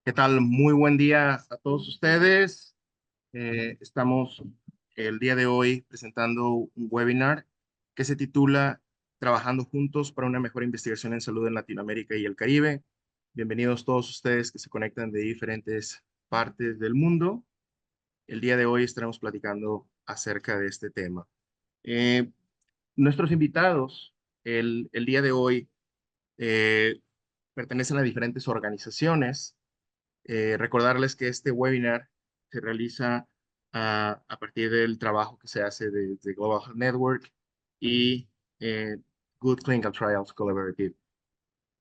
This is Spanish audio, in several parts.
¿Qué tal? Muy buen día a todos ustedes. Estamos el día de hoy presentando un webinar que se titula Trabajando juntos para una mejor investigación en salud en Latinoamérica y el Caribe. Bienvenidos todos ustedes que se conectan de diferentes partes del mundo. El día de hoy estaremos platicando acerca de este tema. Eh, Nuestros invitados el día de hoy eh, pertenecen a diferentes organizaciones. Recordarles que este webinar se realiza a partir del trabajo que se hace de Global Health Network y eh, Good Clinical Trials Collaborative.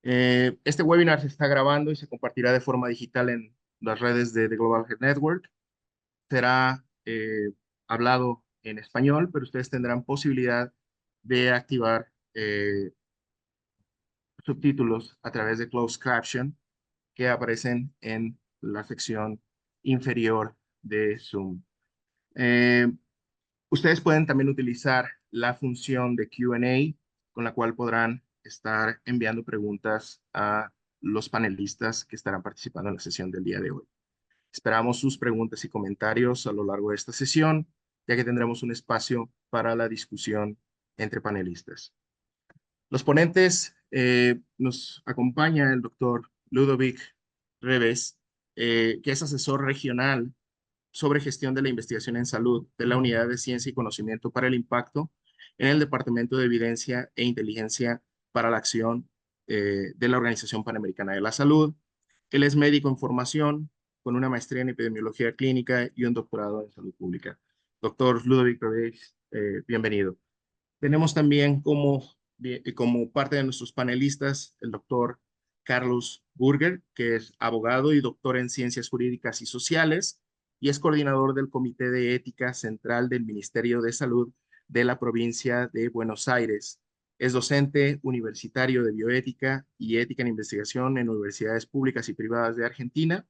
Este webinar se está grabando y se compartirá de forma digital en las redes de Global Health Network. Será hablado en español, pero ustedes tendrán posibilidad de activar subtítulos a través de closed caption que aparecen en la sección inferior de Zoom. Eh, Ustedes pueden también utilizar la función de Q&A con la cual podrán estar enviando preguntas a los panelistas que estarán participando en la sesión del día de hoy. Esperamos sus preguntas y comentarios a lo largo de esta sesión, ya que tendremos un espacio para la discusión entre panelistas. Los ponentes nos acompaña el doctor Ludovic Reves, que es asesor regional sobre gestión de la investigación en salud de la Unidad de Ciencia y Conocimiento para el Impacto en el Departamento de Evidencia e Inteligencia para la Acción de la Organización Panamericana de la Salud. Él es médico en formación con una maestría en epidemiología clínica y un doctorado en salud pública. Doctor Ludovic Reves, bienvenido. Tenemos también como parte de nuestros panelistas el doctor Carlos Burger, que es abogado y doctor en ciencias jurídicas y sociales, y es coordinador del Comité de Ética Central del Ministerio de Salud de la provincia de Buenos Aires. Es docente universitario de bioética y ética en investigación en universidades públicas y privadas de Argentina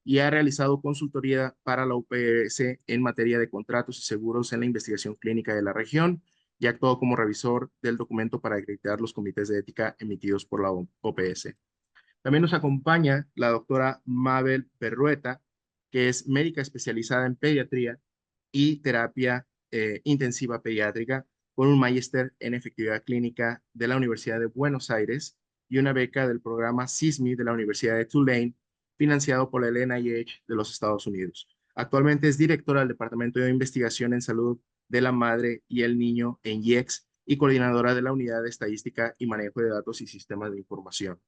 y ha realizado consultoría para la UPS en materia de contratos y seguros en la investigación clínica de la región y actuó como revisor del documento para acreditar los comités de ética emitidos por la OPS. También nos acompaña la doctora Mabel Berrueta, que es médica especializada en pediatría y terapia intensiva pediátrica, con un magíster en efectividad clínica de la Universidad de Buenos Aires y una beca del programa SISMI de la Universidad de Tulane, financiado por el NIH de los Estados Unidos. Actualmente es directora del Departamento de Investigación en Salud de la Madre y el Niño en IEX y coordinadora de la Unidad de Estadística y Manejo de Datos y Sistemas de Información.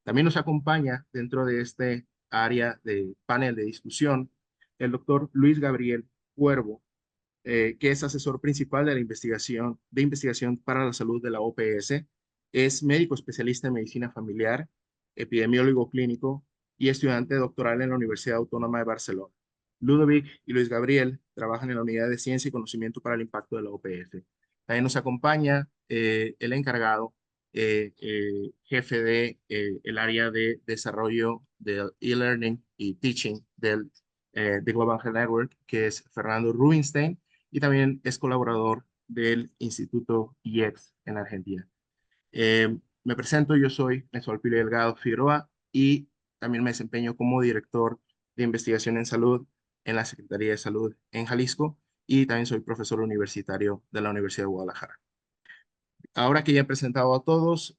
También nos acompaña dentro de este área de panel de discusión el doctor Luis Gabriel Cuervo, que es asesor principal de investigación para la salud de la OPS. Es médico especialista en medicina familiar, epidemiólogo clínico y estudiante doctoral en la Universidad Autónoma de Barcelona. Ludovic y Luis Gabriel trabajan en la Unidad de Ciencia y Conocimiento para el Impacto de la OPS. También nos acompaña el encargado, jefe de el área de desarrollo de e-learning y teaching de Global Health Network, que es Fernando Rubinstein, y también es colaborador del Instituto IEX en Argentina. Me presento, yo soy Nesual Pili Delgado Figueroa y también me desempeño como director de investigación en salud en la Secretaría de Salud en Jalisco y también soy profesor universitario de la Universidad de Guadalajara. Ahora que ya he presentado a todos,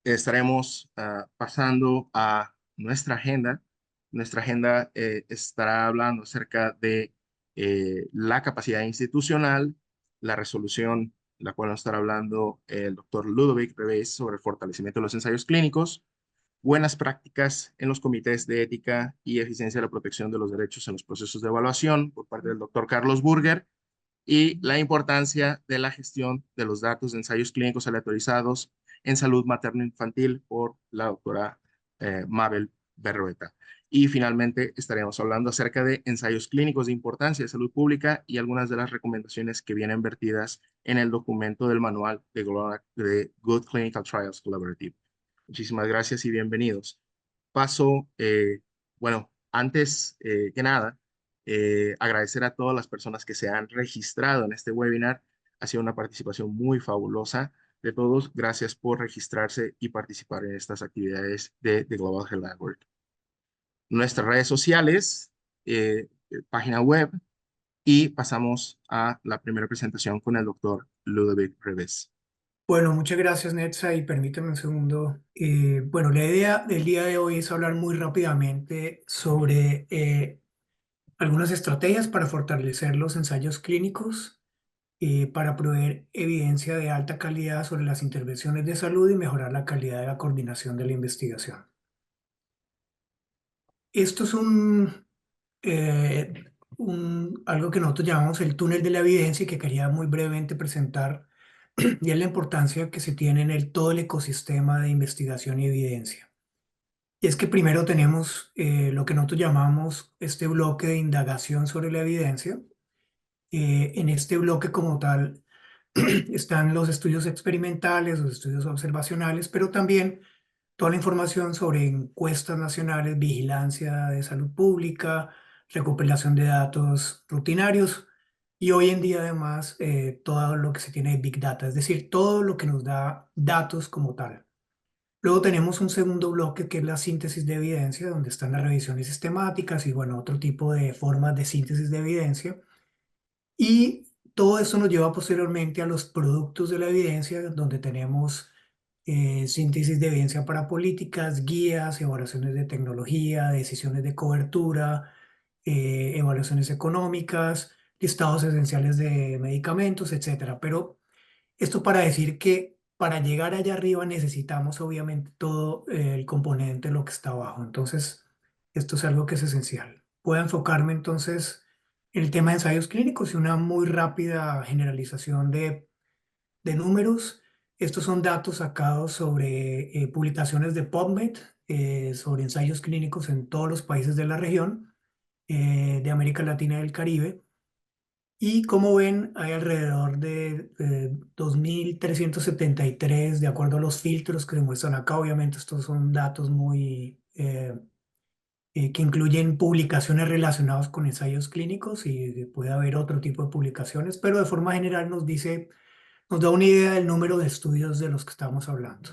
estaremos pasando a nuestra agenda. Nuestra agenda estará hablando acerca de la capacidad institucional, la resolución, la cual nos estará hablando el doctor Ludovic Reves sobre el fortalecimiento de los ensayos clínicos, buenas prácticas en los comités de ética y eficiencia de la protección de los derechos en los procesos de evaluación por parte del doctor Carlos Burger, y la importancia de la gestión de los datos de ensayos clínicos aleatorizados en salud materno-infantil por la doctora Mabel Berrueta. Y finalmente estaremos hablando acerca de ensayos clínicos de importancia de salud pública y algunas de las recomendaciones que vienen vertidas en el documento del manual de Good Clinical Trials Collaborative. Muchísimas gracias y bienvenidos. Paso, bueno, antes que nada, agradecer a todas las personas que se han registrado en este webinar. Ha sido una participación muy fabulosa de todos. Gracias por registrarse y participar en estas actividades de Global Health Network. nuestras redes sociales, página web y pasamos a la primera presentación con el doctor Ludovic Reves. Bueno, muchas gracias, Netza, y permíteme un segundo. Bueno, la idea del día de hoy es hablar muy rápidamente sobre algunas estrategias para fortalecer los ensayos clínicos, para proveer evidencia de alta calidad sobre las intervenciones de salud y mejorar la calidad de la coordinación de la investigación. Esto es eh, algo que nosotros llamamos el túnel de la evidencia y que quería muy brevemente presentar, y es la importancia que se tiene en todo el ecosistema de investigación y evidencia. Y es que primero tenemos lo que nosotros llamamos este bloque de indagación sobre la evidencia. En este bloque como tal están los estudios experimentales, los estudios observacionales, pero también toda la información sobre encuestas nacionales, vigilancia de salud pública, recopilación de datos rutinarios y hoy en día además todo lo que se tiene de Big Data, es decir, todo lo que nos da datos como tal. Luego tenemos un segundo bloque que es la síntesis de evidencia, donde están las revisiones sistemáticas y bueno, otro tipo de formas de síntesis de evidencia. Y todo esto nos lleva posteriormente a los productos de la evidencia, donde tenemos síntesis de evidencia para políticas, guías, evaluaciones de tecnología, decisiones de cobertura, evaluaciones económicas, listados esenciales de medicamentos, etcétera. Pero esto para decir que para llegar allá arriba necesitamos obviamente todo el componente, lo que está abajo. Entonces, esto es algo que es esencial. Puedo enfocarme entonces en el tema de ensayos clínicos y una muy rápida generalización de números. Estos son datos sacados sobre publicaciones de PubMed, sobre ensayos clínicos en todos los países de la región, de América Latina y del Caribe. Y como ven, hay alrededor de 2.373 de acuerdo a los filtros que se muestran acá. Obviamente estos son datos muy que incluyen publicaciones relacionadas con ensayos clínicos y puede haber otro tipo de publicaciones, pero de forma general nos da una idea del número de estudios de los que estamos hablando.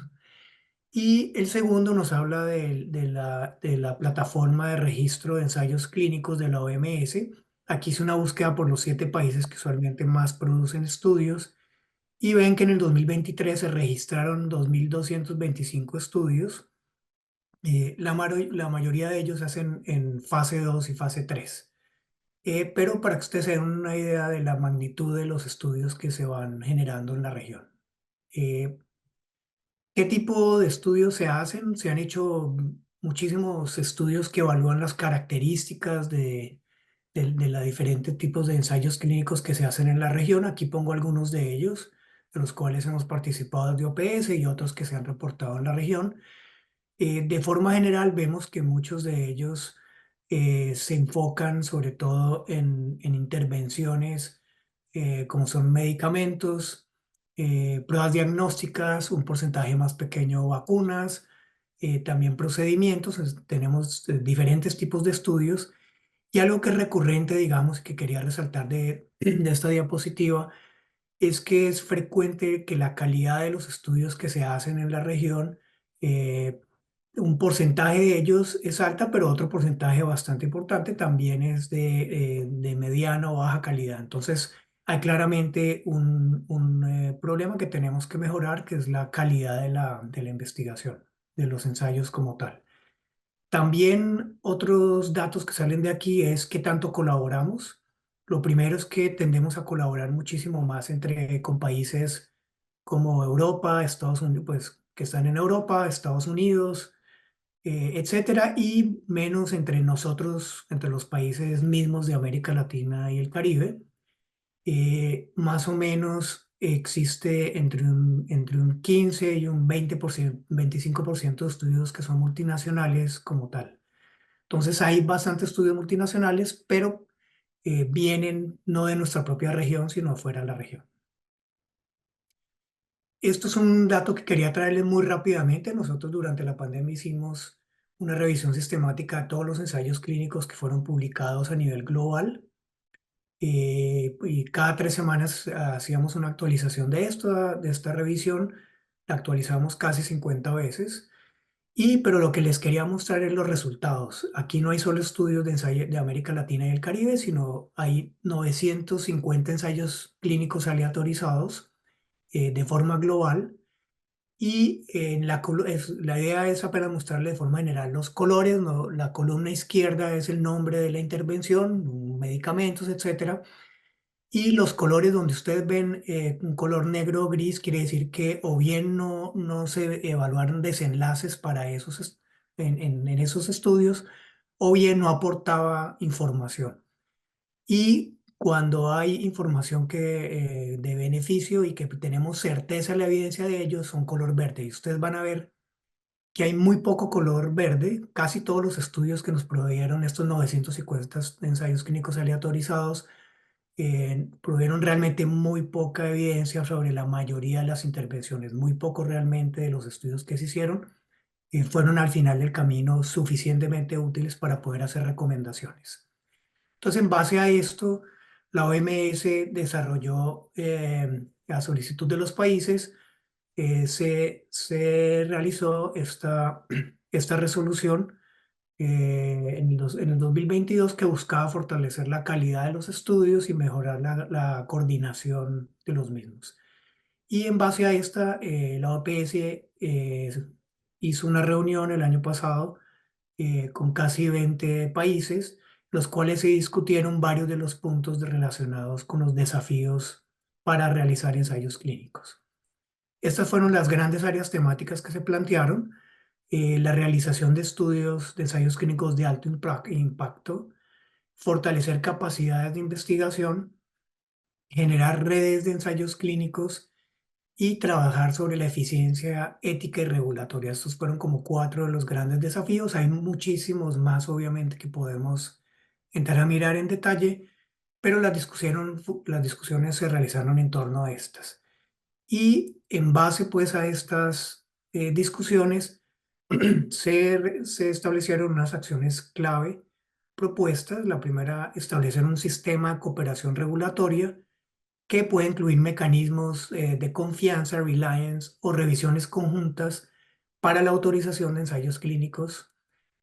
Y el segundo nos habla de la plataforma de registro de ensayos clínicos de la OMS. Aquí hice una búsqueda por los 7 países que usualmente más producen estudios y ven que en el 2023 se registraron 2.225 estudios. La mayoría de ellos se hacen en fase 2 y fase 3. Pero para que ustedes se den una idea de la magnitud de los estudios que se van generando en la región. Eh, ¿Qué tipo de estudios se hacen? Se han hecho muchísimos estudios que evalúan las características de los diferentes tipos de ensayos clínicos que se hacen en la región. Aquí pongo algunos de ellos, de los cuales hemos participado de OPS y otros que se han reportado en la región. De forma general, vemos que muchos de ellos se enfocan sobre todo en intervenciones como son medicamentos, pruebas diagnósticas, un porcentaje más pequeño vacunas, también procedimientos. Tenemos diferentes tipos de estudios y algo que es recurrente, digamos, que quería resaltar de esta diapositiva es que es frecuente que la calidad de los estudios que se hacen en la región, eh, un porcentaje de ellos es alta, pero otro porcentaje bastante importante también es de mediana o baja calidad. Entonces, hay claramente un problema que tenemos que mejorar, que es la calidad de la investigación, de los ensayos como tal. También otros datos que salen de aquí es qué tanto colaboramos. Lo primero es que tendemos a colaborar muchísimo más con países como Europa, Estados Unidos, pues que están en Europa, Estados Unidos, etcétera, y menos entre nosotros, entre los países mismos de América Latina y el Caribe. Más o menos existe entre un 15 y un 20%, 25% de estudios que son multinacionales como tal. Entonces hay bastantes estudios multinacionales, pero vienen no de nuestra propia región, sino fuera de la región. Esto es un dato que quería traerles muy rápidamente. Nosotros durante la pandemia hicimos una revisión sistemática de todos los ensayos clínicos que fueron publicados a nivel global. Y cada 3 semanas hacíamos una actualización de esta revisión. La actualizamos casi 50 veces. Pero lo que les quería mostrar es los resultados. Aquí no hay solo estudios de ensayo de América Latina y el Caribe, sino hay 950 ensayos clínicos aleatorizados de forma global. Y la idea es apenas mostrarle de forma general los colores, ¿no? La columna izquierda es el nombre de la intervención, medicamentos, etcétera. Y los colores donde ustedes ven un color negro o gris quiere decir que o bien no se evaluaron desenlaces para en esos estudios, o bien no aportaba información. Y cuando hay información de beneficio y que tenemos certeza de la evidencia de ello, son color verde. Y ustedes van a ver que hay muy poco color verde. Casi todos los estudios que nos proveyeron estos 950 ensayos clínicos aleatorizados proveyeron realmente muy poca evidencia sobre la mayoría de las intervenciones. Muy poco realmente de los estudios que se hicieron fueron al final del camino suficientemente útiles para poder hacer recomendaciones. Entonces, en base a esto, la OMS desarrolló, a solicitud de los países, se realizó esta resolución en el 2022, que buscaba fortalecer la calidad de los estudios y mejorar la coordinación de los mismos. Y en base a esta, la OPS hizo una reunión el año pasado con casi 20 países, los cuales se discutieron varios de los puntos relacionados con los desafíos para realizar ensayos clínicos. Estas fueron las grandes áreas temáticas que se plantearon: la realización de estudios de ensayos clínicos de alto impacto, fortalecer capacidades de investigación, generar redes de ensayos clínicos y trabajar sobre la eficiencia ética y regulatoria. Estos fueron como cuatro de los grandes desafíos. Hay muchísimos más, obviamente, que podemos entrar a mirar en detalle, pero las discusiones se realizaron en torno a estas. Y en base pues a estas discusiones se establecieron unas acciones clave propuestas. La primera, establecer un sistema de cooperación regulatoria que puede incluir mecanismos de confianza, reliance o revisiones conjuntas para la autorización de ensayos clínicos,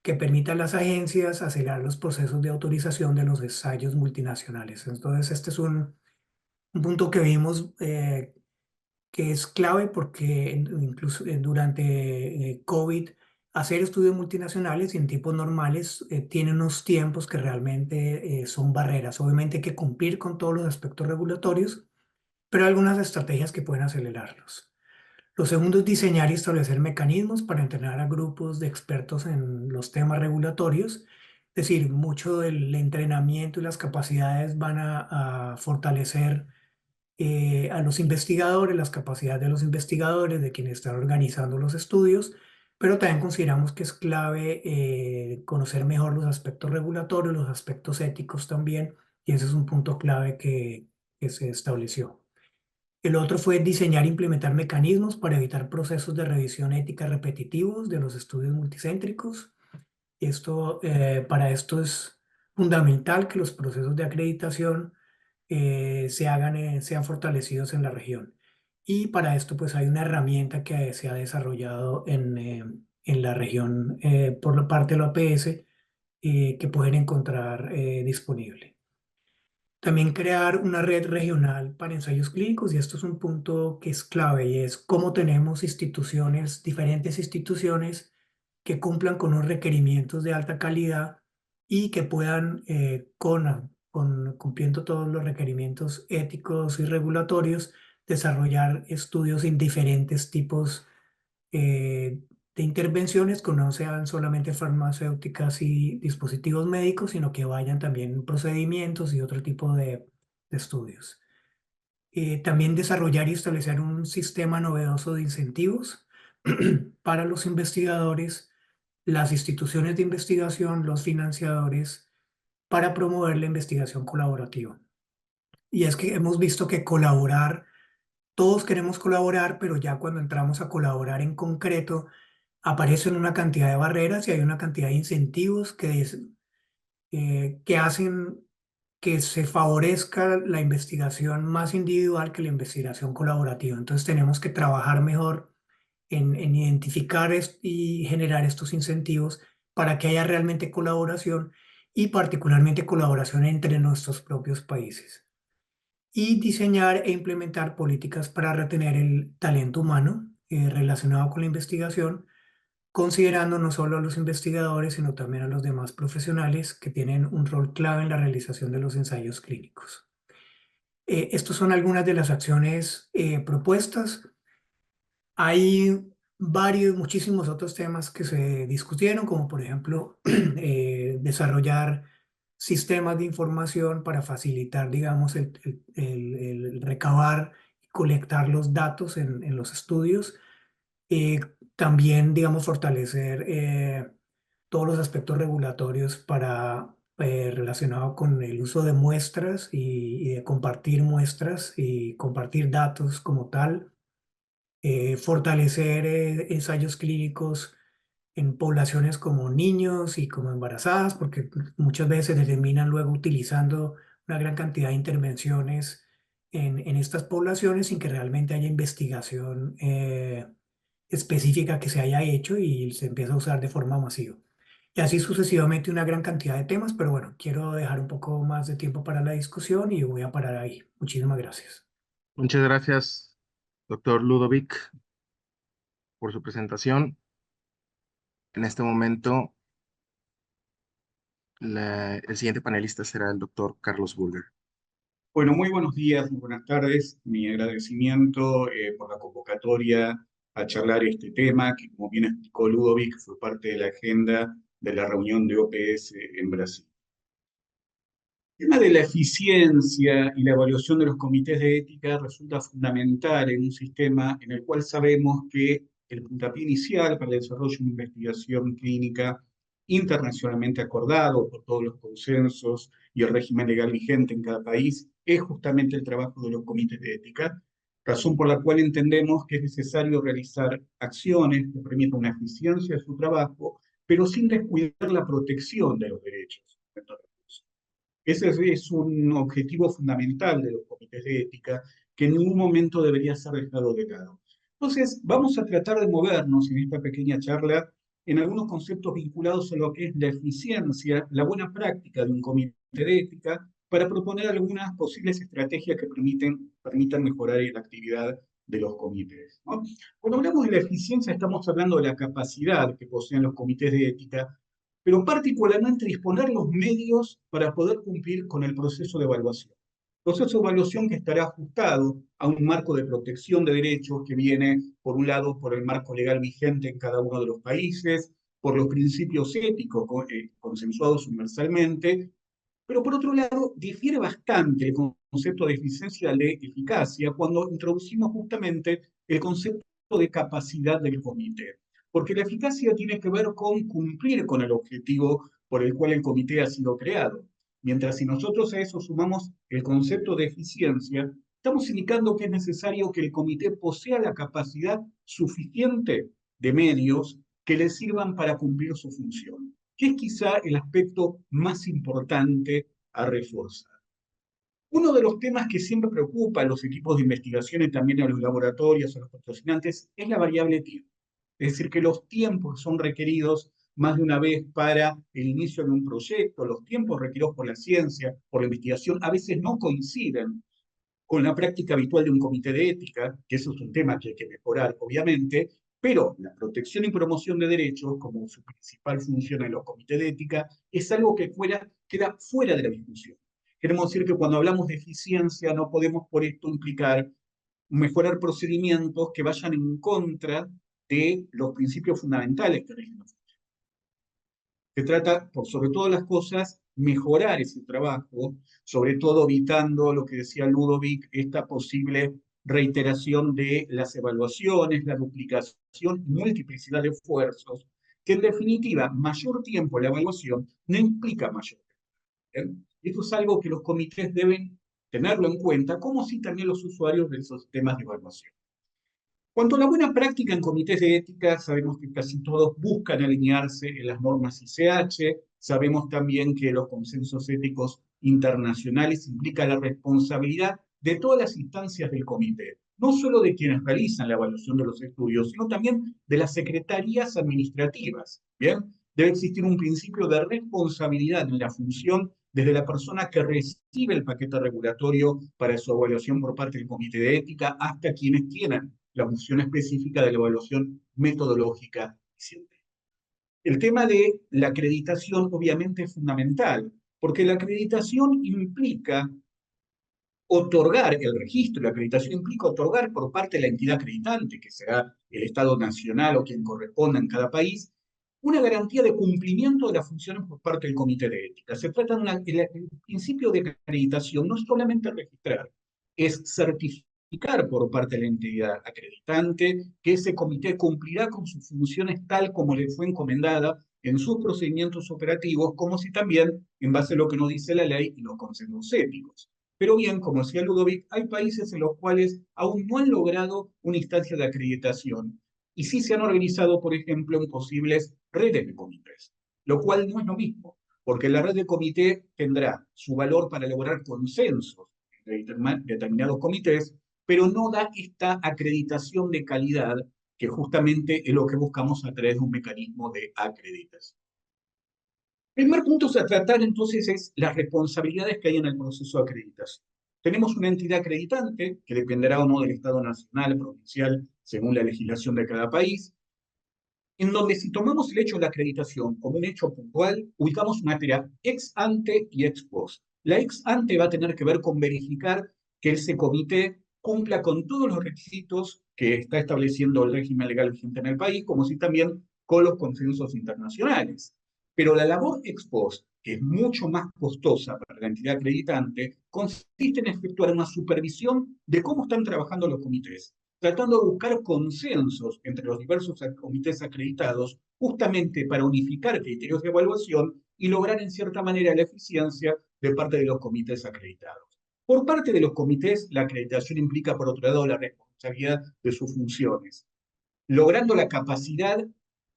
que permita a las agencias acelerar los procesos de autorización de los ensayos multinacionales. Entonces, este es un punto que vimos que es clave, porque incluso durante COVID, hacer estudios multinacionales y en tiempos normales tiene unos tiempos que realmente son barreras. Obviamente hay que cumplir con todos los aspectos regulatorios, pero hay algunas estrategias que pueden acelerarlos. Lo segundo es diseñar y establecer mecanismos para entrenar a grupos de expertos en los temas regulatorios. Es decir, mucho del entrenamiento y las capacidades van a fortalecer a los investigadores, las capacidades de los investigadores, de quienes están organizando los estudios, pero también consideramos que es clave conocer mejor los aspectos regulatorios, los aspectos éticos también, y ese es un punto clave que se estableció. El otro fue diseñar e implementar mecanismos para evitar procesos de revisión ética repetitivos de los estudios multicéntricos. Para esto es fundamental que los procesos de acreditación sean fortalecidos en la región. Y para esto pues hay una herramienta que se ha desarrollado en la región por la parte de la OPS, que pueden encontrar disponible. También crear una red regional para ensayos clínicos, y esto es un punto que es clave, y es cómo tenemos diferentes instituciones que cumplan con los requerimientos de alta calidad y que puedan, cumpliendo todos los requerimientos éticos y regulatorios, desarrollar estudios en diferentes tipos eh, de intervenciones, que no sean solamente farmacéuticas y dispositivos médicos, sino que vayan también procedimientos y otro tipo de estudios. También desarrollar y establecer un sistema novedoso de incentivos para los investigadores, las instituciones de investigación, los financiadores, para promover la investigación colaborativa. Y es que hemos visto que colaborar, todos queremos colaborar, pero ya cuando entramos a colaborar en concreto, aparecen una cantidad de barreras y hay una cantidad de incentivos que hacen que se favorezca la investigación más individual que la investigación colaborativa. Entonces tenemos que trabajar mejor en identificar y generar estos incentivos para que haya realmente colaboración y particularmente colaboración entre nuestros propios países. Y diseñar e implementar políticas para retener el talento humano relacionado con la investigación, considerando no solo a los investigadores, sino también a los demás profesionales que tienen un rol clave en la realización de los ensayos clínicos. Estas son algunas de las acciones propuestas. Hay muchísimos otros temas que se discutieron, como por ejemplo desarrollar sistemas de información para facilitar, digamos, el recabar y colectar los datos en los estudios. Eh, También, digamos, fortalecer todos los aspectos regulatorios relacionado con el uso de muestras y de compartir muestras y compartir datos como tal. Fortalecer ensayos clínicos en poblaciones como niños y como embarazadas, porque muchas veces se terminan luego utilizando una gran cantidad de intervenciones en estas poblaciones sin que realmente haya investigación específica que se haya hecho y se empieza a usar de forma masiva. Y así sucesivamente una gran cantidad de temas, pero bueno, quiero dejar un poco más de tiempo para la discusión y voy a parar ahí. Muchísimas gracias. Muchas gracias, doctor Ludovic, por su presentación. En este momento, el siguiente panelista será el doctor Carlos Bulger. Bueno, muy buenos días, muy buenas tardes. Mi agradecimiento por la convocatoria a charlar este tema, que como bien explicó Ludovic, fue parte de la agenda de la reunión de OPS en Brasil. El tema de la eficiencia y la evaluación de los comités de ética resulta fundamental en un sistema en el cual sabemos que el puntapié inicial para el desarrollo de una investigación clínica internacionalmente acordado por todos los consensos y el régimen legal vigente en cada país es justamente el trabajo de los comités de ética, razón por la cual entendemos que es necesario realizar acciones que permitan una eficiencia de su trabajo, pero sin descuidar la protección de los derechos. Ese es un objetivo fundamental de los comités de ética que en ningún momento debería ser dejado de lado. Entonces, vamos a tratar de movernos en esta pequeña charla en algunos conceptos vinculados a lo que es la eficiencia, la buena práctica de un comité de ética, para proponer algunas posibles estrategias que permitan mejorar la actividad de los comités, ¿no? Cuando hablamos de la eficiencia, estamos hablando de la capacidad que poseen los comités de ética, pero particularmente disponer los medios para poder cumplir con el proceso de evaluación. Proceso de evaluación que estará ajustado a un marco de protección de derechos que viene, por un lado, por el marco legal vigente en cada uno de los países, por los principios éticos consensuados universalmente, pero por otro lado, difiere bastante el concepto de eficiencia de eficacia cuando introducimos justamente el concepto de capacidad del comité. Porque la eficacia tiene que ver con cumplir con el objetivo por el cual el comité ha sido creado. Mientras si nosotros a eso sumamos el concepto de eficiencia, estamos indicando que es necesario que el comité posea la capacidad suficiente de medios que le sirvan para cumplir su función, que es quizá el aspecto más importante a reforzar. Uno de los temas que siempre preocupa a los equipos de investigación y también a los laboratorios, a los patrocinantes, es la variable tiempo. Es decir, que los tiempos que son requeridos más de una vez para el inicio de un proyecto, los tiempos requeridos por la ciencia, por la investigación, a veces no coinciden con la práctica habitual de un comité de ética, que eso es un tema que hay que mejorar, obviamente, pero la protección y promoción de derechos, como su principal función en los comités de ética, es algo que queda fuera de la discusión. Queremos decir que cuando hablamos de eficiencia no podemos por esto implicar mejorar procedimientos que vayan en contra de los principios fundamentales que rigen la función. Se trata, por sobre todas las cosas, mejorar ese trabajo, sobre todo evitando lo que decía Ludovic, esta posible reiteración de las evaluaciones, la duplicación, multiplicidad de esfuerzos, que en definitiva, mayor tiempo en la evaluación no implica mayor tiempo. Esto es algo que los comités deben tenerlo en cuenta, como si también los usuarios de esos sistemas de evaluación. Cuanto a la buena práctica en comités de ética, sabemos que casi todos buscan alinearse en las normas ICH, sabemos también que los consensos éticos internacionales implican la responsabilidad de todas las instancias del comité, no solo de quienes realizan la evaluación de los estudios, sino también de las secretarías administrativas. ¿Bien? Debe existir un principio de responsabilidad en la función desde la persona que recibe el paquete regulatorio para su evaluación por parte del Comité de Ética hasta quienes tienen la función específica de la evaluación metodológica y científica. El tema de la acreditación obviamente es fundamental, porque la acreditación implica otorgar, el registro, la acreditación implica otorgar por parte de la entidad acreditante, que será el Estado nacional o quien corresponda en cada país, una garantía de cumplimiento de las funciones por parte del Comité de Ética. Se trata de el principio de acreditación no es solamente registrar, es certificar por parte de la entidad acreditante que ese comité cumplirá con sus funciones tal como le fue encomendada en sus procedimientos operativos, como si también, en base a lo que nos dice la ley y los consensos éticos. Pero bien, como decía Ludovic, hay países en los cuales aún no han logrado una instancia de acreditación y sí se han organizado, por ejemplo, en posibles redes de comités, lo cual no es lo mismo, porque la red de comité tendrá su valor para lograr consensos entre determinados comités, pero no da esta acreditación de calidad que justamente es lo que buscamos a través de un mecanismo de acreditación. El primer punto a tratar entonces es las responsabilidades que hay en el proceso de acreditación. Tenemos una entidad acreditante que dependerá o no del Estado nacional, provincial, según la legislación de cada país, en donde si tomamos el hecho de la acreditación como un hecho puntual, ubicamos una materia ex ante y ex post. La ex ante va a tener que ver con verificar que ese comité cumpla con todos los requisitos que está estableciendo el régimen legal vigente en el país, como si también con los consensos internacionales. Pero la labor ex post, que es mucho más costosa para la entidad acreditante, consiste en efectuar una supervisión de cómo están trabajando los comités, tratando de buscar consensos entre los diversos comités acreditados, justamente para unificar criterios de evaluación y lograr en cierta manera la eficiencia de parte de los comités acreditados. Por parte de los comités, la acreditación implica, por otro lado, la responsabilidad de sus funciones, logrando la capacidad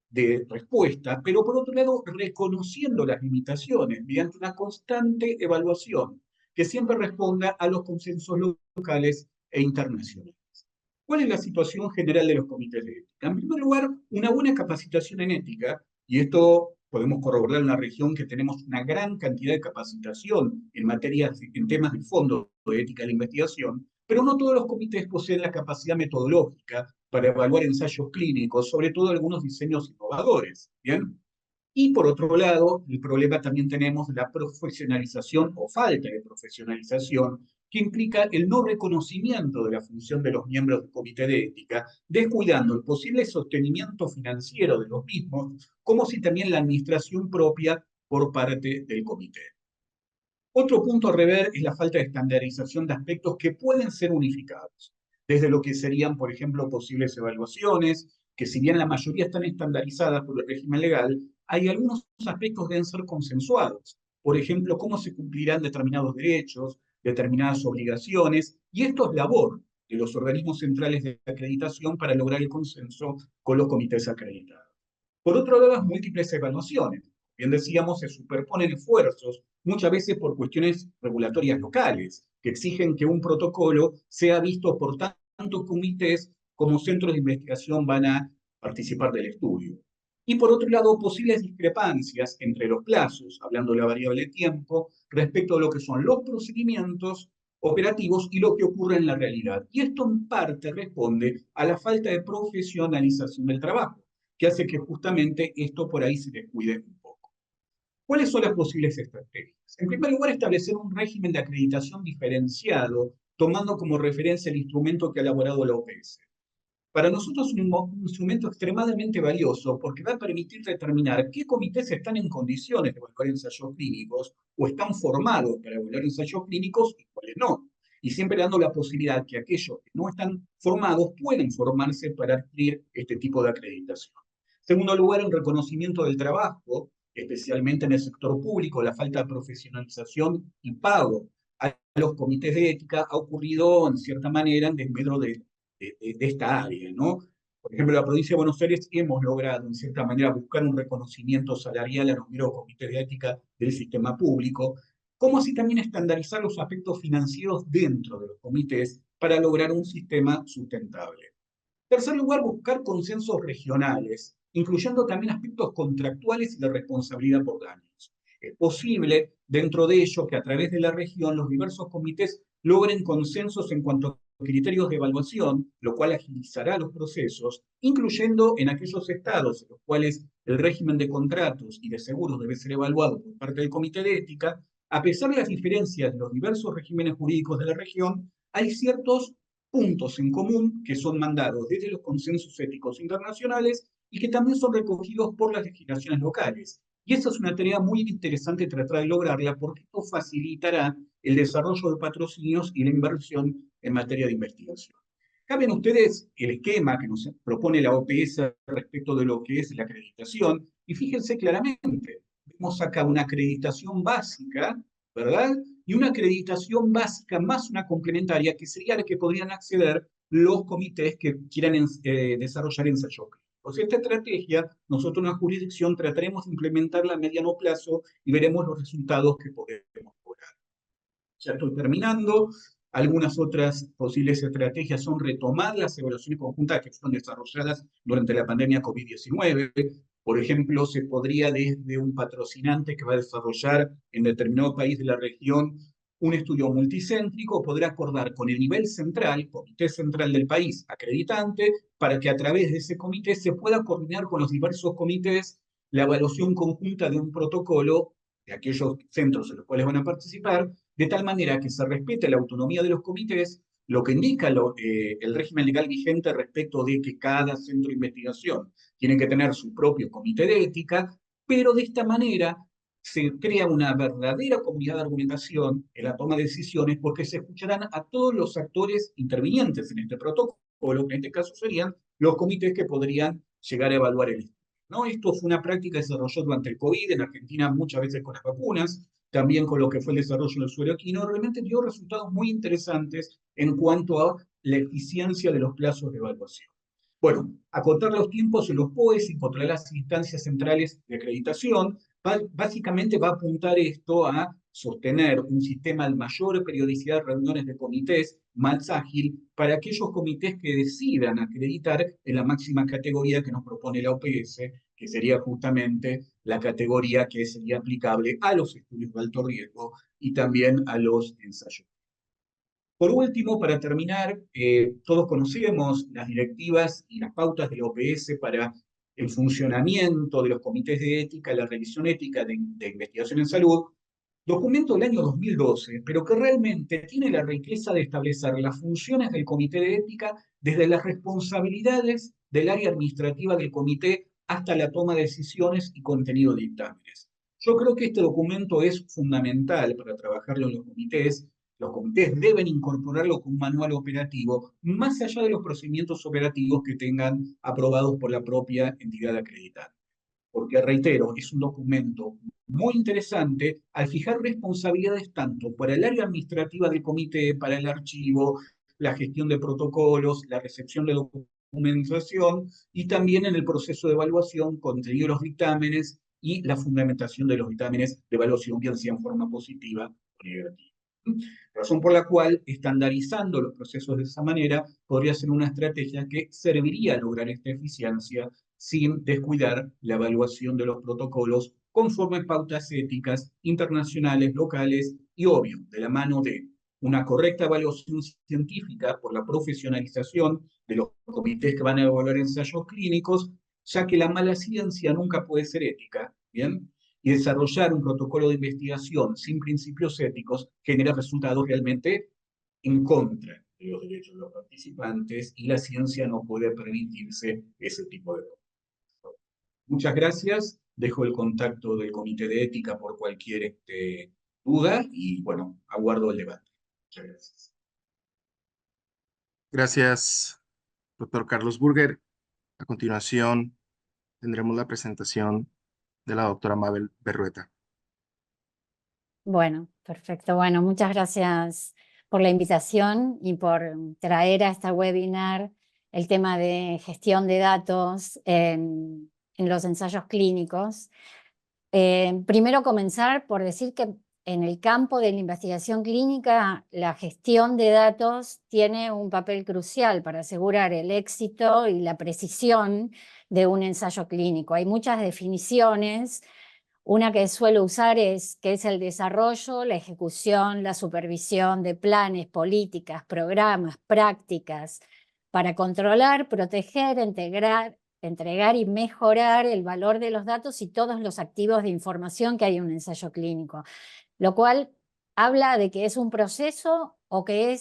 de respuesta, pero por otro lado, reconociendo las limitaciones mediante una constante evaluación que siempre responda a los consensos locales e internacionales. ¿Cuál es la situación general de los comités de ética? En primer lugar, una buena capacitación en ética, y esto podemos corroborar en la región que tenemos una gran cantidad de capacitación en temas de fondo de ética de la investigación, pero no todos los comités poseen la capacidad metodológica para evaluar ensayos clínicos, sobre todo algunos diseños innovadores. ¿Bien? Y por otro lado, el problema también tenemos la profesionalización o falta de profesionalización, que implica el no reconocimiento de la función de los miembros del comité de ética, descuidando el posible sostenimiento financiero de los mismos, como si también la administración propia por parte del comité. Otro punto a rever es la falta de estandarización de aspectos que pueden ser unificados, desde lo que serían, por ejemplo, posibles evaluaciones, que si bien la mayoría están estandarizadas por el régimen legal, hay algunos aspectos que deben ser consensuados. Por ejemplo, cómo se cumplirán determinados derechos, determinadas obligaciones, y esto es labor de los organismos centrales de acreditación para lograr el consenso con los comités acreditados. Por otro lado, las múltiples evaluaciones. Bien decíamos, se superponen esfuerzos, muchas veces por cuestiones regulatorias locales, que exigen que un protocolo sea visto por tantos comités como centros de investigación van a participar del estudio. Y por otro lado, posibles discrepancias entre los plazos, hablando de la variable tiempo, respecto a lo que son los procedimientos operativos y lo que ocurre en la realidad. Y esto en parte responde a la falta de profesionalización del trabajo, que hace que justamente esto por ahí se descuide un poco. ¿Cuáles son las posibles estrategias? En primer lugar, establecer un régimen de acreditación diferenciado, tomando como referencia el instrumento que ha elaborado la OPS. Para nosotros es un instrumento extremadamente valioso porque va a permitir determinar qué comités están en condiciones de evaluar ensayos clínicos o están formados para evaluar ensayos clínicos y cuáles no. Y siempre dando la posibilidad que aquellos que no están formados pueden formarse para adquirir este tipo de acreditación. En segundo lugar, un reconocimiento del trabajo, especialmente en el sector público, la falta de profesionalización y pago a los comités de ética ha ocurrido en cierta manera en desmedro de esta área, ¿no? Por ejemplo, en la provincia de Buenos Aires hemos logrado, en cierta manera, buscar un reconocimiento salarial a los miembros comités de ética del sistema público, como así también estandarizar los aspectos financieros dentro de los comités para lograr un sistema sustentable. En tercer lugar, buscar consensos regionales, incluyendo también aspectos contractuales y de responsabilidad por daños. Es posible, dentro de ello, que a través de la región los diversos comités logren consensos en cuanto a criterios de evaluación, lo cual agilizará los procesos, incluyendo en aquellos estados en los cuales el régimen de contratos y de seguros debe ser evaluado por parte del Comité de Ética. A pesar de las diferencias de los diversos regímenes jurídicos de la región, hay ciertos puntos en común que son mandados desde los consensos éticos internacionales y que también son recogidos por las legislaciones locales. Y esa es una tarea muy interesante tratar de lograrla porque esto facilitará el desarrollo de patrocinios y la inversión en materia de investigación. Caben ustedes el esquema que nos propone la OPS respecto de lo que es la acreditación, y fíjense claramente, vemos acá una acreditación básica, ¿verdad? Y una acreditación básica más una complementaria, que sería la que podrían acceder los comités que quieran desarrollar ensayos clínicos. Esta estrategia, nosotros en la jurisdicción trataremos de implementarla a mediano plazo y veremos los resultados que podemos lograr. Ya estoy terminando. Algunas otras posibles estrategias son retomar las evaluaciones conjuntas que fueron desarrolladas durante la pandemia COVID-19. Por ejemplo, se podría desde un patrocinante que va a desarrollar en determinado país de la región un estudio multicéntrico, poder acordar con el nivel central, comité central del país acreditante, para que a través de ese comité se pueda coordinar con los diversos comités la evaluación conjunta de un protocolo de aquellos centros en los cuales van a participar, de tal manera que se respete la autonomía de los comités, lo que indica el régimen legal vigente respecto de que cada centro de investigación tiene que tener su propio comité de ética, pero de esta manera se crea una verdadera comunidad de argumentación en la toma de decisiones porque se escucharán a todos los actores intervinientes en este protocolo, que en este caso serían los comités que podrían llegar a evaluar el estudio, ¿no? Esto fue una práctica que se desarrolló durante el COVID, en Argentina muchas veces con las vacunas, también con lo que fue el desarrollo del suero equino, realmente dio resultados muy interesantes en cuanto a la eficiencia de los plazos de evaluación. Bueno, acotar los tiempos en los POEs y controlar las instancias centrales de acreditación, básicamente va a apuntar esto a sostener un sistema de mayor periodicidad de reuniones de comités más ágil para aquellos comités que decidan acreditar en la máxima categoría que nos propone la OPS, que sería justamente la categoría que sería aplicable a los estudios de alto riesgo y también a los ensayos. Por último, para terminar, todos conocemos las directivas y las pautas de la OPS para el funcionamiento de los comités de ética, la revisión ética de investigación en salud, documento del año 2012, pero que realmente tiene la riqueza de establecer las funciones del comité de ética desde las responsabilidades del área administrativa del comité hasta la toma de decisiones y contenido de dictámenes. Yo creo que este documento es fundamental para trabajarlo en los comités. Los comités deben incorporarlo como un manual operativo, más allá de los procedimientos operativos que tengan aprobados por la propia entidad acreditante. Porque, reitero, es un documento muy interesante al fijar responsabilidades tanto para el área administrativa del comité, para el archivo, la gestión de protocolos, la recepción de documentación y también en el proceso de evaluación, contenido de los dictámenes y la fundamentación de los dictámenes de evaluación, bien sea en forma positiva o negativa. Razón por la cual, estandarizando los procesos de esa manera, podría ser una estrategia que serviría a lograr esta eficiencia sin descuidar la evaluación de los protocolos conforme a pautas éticas internacionales, locales y, obvio, de la mano de una correcta evaluación científica por la profesionalización de los comités que van a evaluar ensayos clínicos, ya que la mala ciencia nunca puede ser ética, ¿bien? Y desarrollar un protocolo de investigación sin principios éticos genera resultados realmente en contra de los derechos de los participantes y la ciencia no puede permitirse ese tipo de cosas. Muchas gracias. Dejo el contacto del Comité de Ética por cualquier duda y, bueno, aguardo el debate. Muchas gracias. Gracias, doctor Carlos Burger. A continuación, tendremos la presentación de la doctora Mabel Berrueta. Bueno, perfecto. Bueno, muchas gracias por la invitación y por traer a esta webinar el tema de gestión de datos en los ensayos clínicos. Primero comenzar por decir que en el campo de la investigación clínica, la gestión de datos tiene un papel crucial para asegurar el éxito y la precisión de un ensayo clínico. Hay muchas definiciones. Una que suelo usar que es el desarrollo, la ejecución, la supervisión de planes, políticas, programas, prácticas, para controlar, proteger, entregar y mejorar el valor de los datos y todos los activos de información que hay en un ensayo clínico. Lo cual habla de que es un proceso o que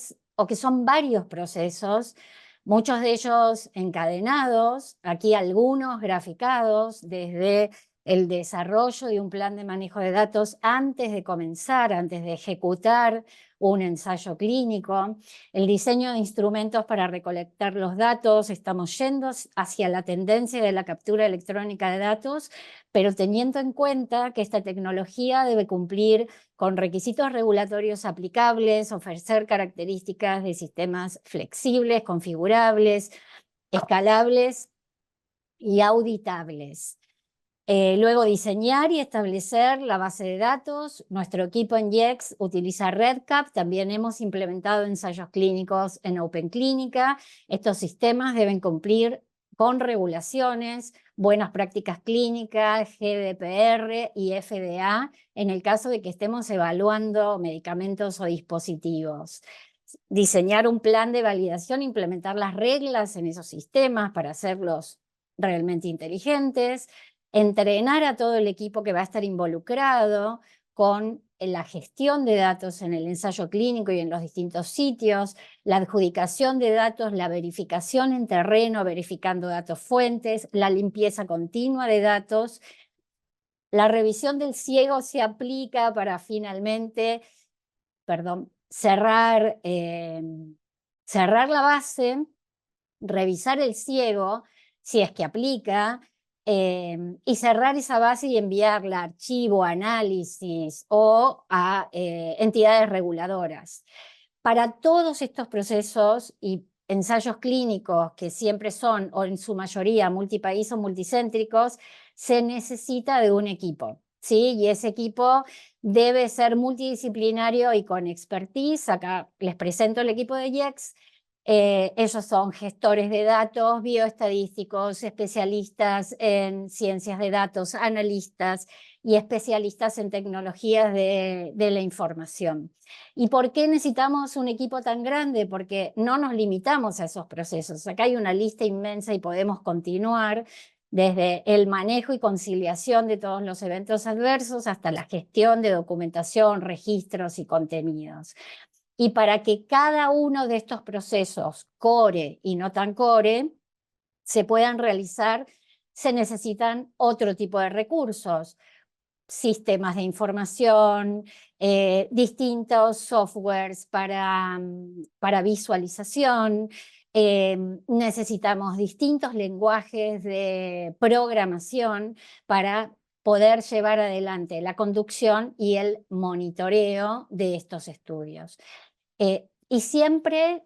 son varios procesos, muchos de ellos encadenados, aquí algunos graficados desde el desarrollo de un plan de manejo de datos antes de comenzar, antes de ejecutar un ensayo clínico, el diseño de instrumentos para recolectar los datos. Estamos yendo hacia la tendencia de la captura electrónica de datos, pero teniendo en cuenta que esta tecnología debe cumplir con requisitos regulatorios aplicables, ofrecer características de sistemas flexibles, configurables, escalables y auditables. Luego diseñar y establecer la base de datos. Nuestro equipo en IEX utiliza REDCap. También hemos implementado ensayos clínicos en OpenClínica. Estos sistemas deben cumplir con regulaciones, buenas prácticas clínicas, GDPR y FDA, en el caso de que estemos evaluando medicamentos o dispositivos. Diseñar un plan de validación, implementar las reglas en esos sistemas para hacerlos realmente inteligentes. Entrenar a todo el equipo que va a estar involucrado con la gestión de datos en el ensayo clínico y en los distintos sitios, la adjudicación de datos, la verificación en terreno, verificando datos fuentes, la limpieza continua de datos. La revisión del ciego se aplica para finalmente, cerrar la base, revisar el ciego, si es que aplica, y cerrar esa base y enviarla a archivo, análisis o a entidades reguladoras. Para todos estos procesos y ensayos clínicos que siempre son, o en su mayoría, multipaís o multicéntricos, se necesita de un equipo, ¿sí? Y ese equipo debe ser multidisciplinario y con expertise. Acá les presento el equipo de IEX. Ellos son gestores de datos, bioestadísticos, especialistas en ciencias de datos, analistas y especialistas en tecnologías de la información. ¿Y por qué necesitamos un equipo tan grande? Porque no nos limitamos a esos procesos. Acá hay una lista inmensa y podemos continuar desde el manejo y conciliación de todos los eventos adversos hasta la gestión de documentación, registros y contenidos. Y para que cada uno de estos procesos, core y no tan core, se puedan realizar, se necesitan otro tipo de recursos, sistemas de información, distintos softwares para visualización, necesitamos distintos lenguajes de programación para poder llevar adelante la conducción y el monitoreo de estos estudios. Y siempre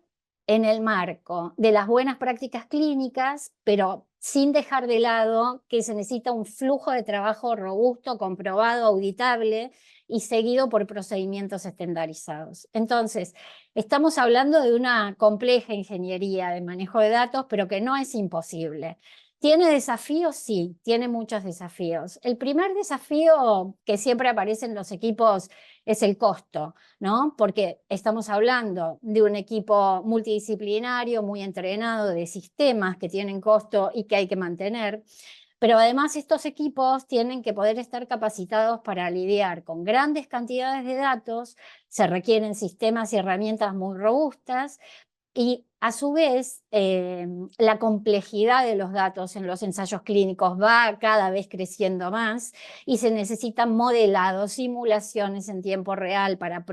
en el marco de las buenas prácticas clínicas, pero sin dejar de lado que se necesita un flujo de trabajo robusto, comprobado, auditable y seguido por procedimientos estandarizados. Entonces, estamos hablando de una compleja ingeniería de manejo de datos, pero que no es imposible. ¿Tiene desafíos? Sí, tiene muchos desafíos. El primer desafío que siempre aparece en los equipos es el costo, ¿no? Porque estamos hablando de un equipo multidisciplinario, muy entrenado, de sistemas que tienen costo y que hay que mantener. Pero además estos equipos tienen que poder estar capacitados para lidiar con grandes cantidades de datos, se requieren sistemas y herramientas muy robustas, y a su vez, la complejidad de los datos en los ensayos clínicos va cada vez creciendo más y se necesitan modelados, simulaciones en tiempo real para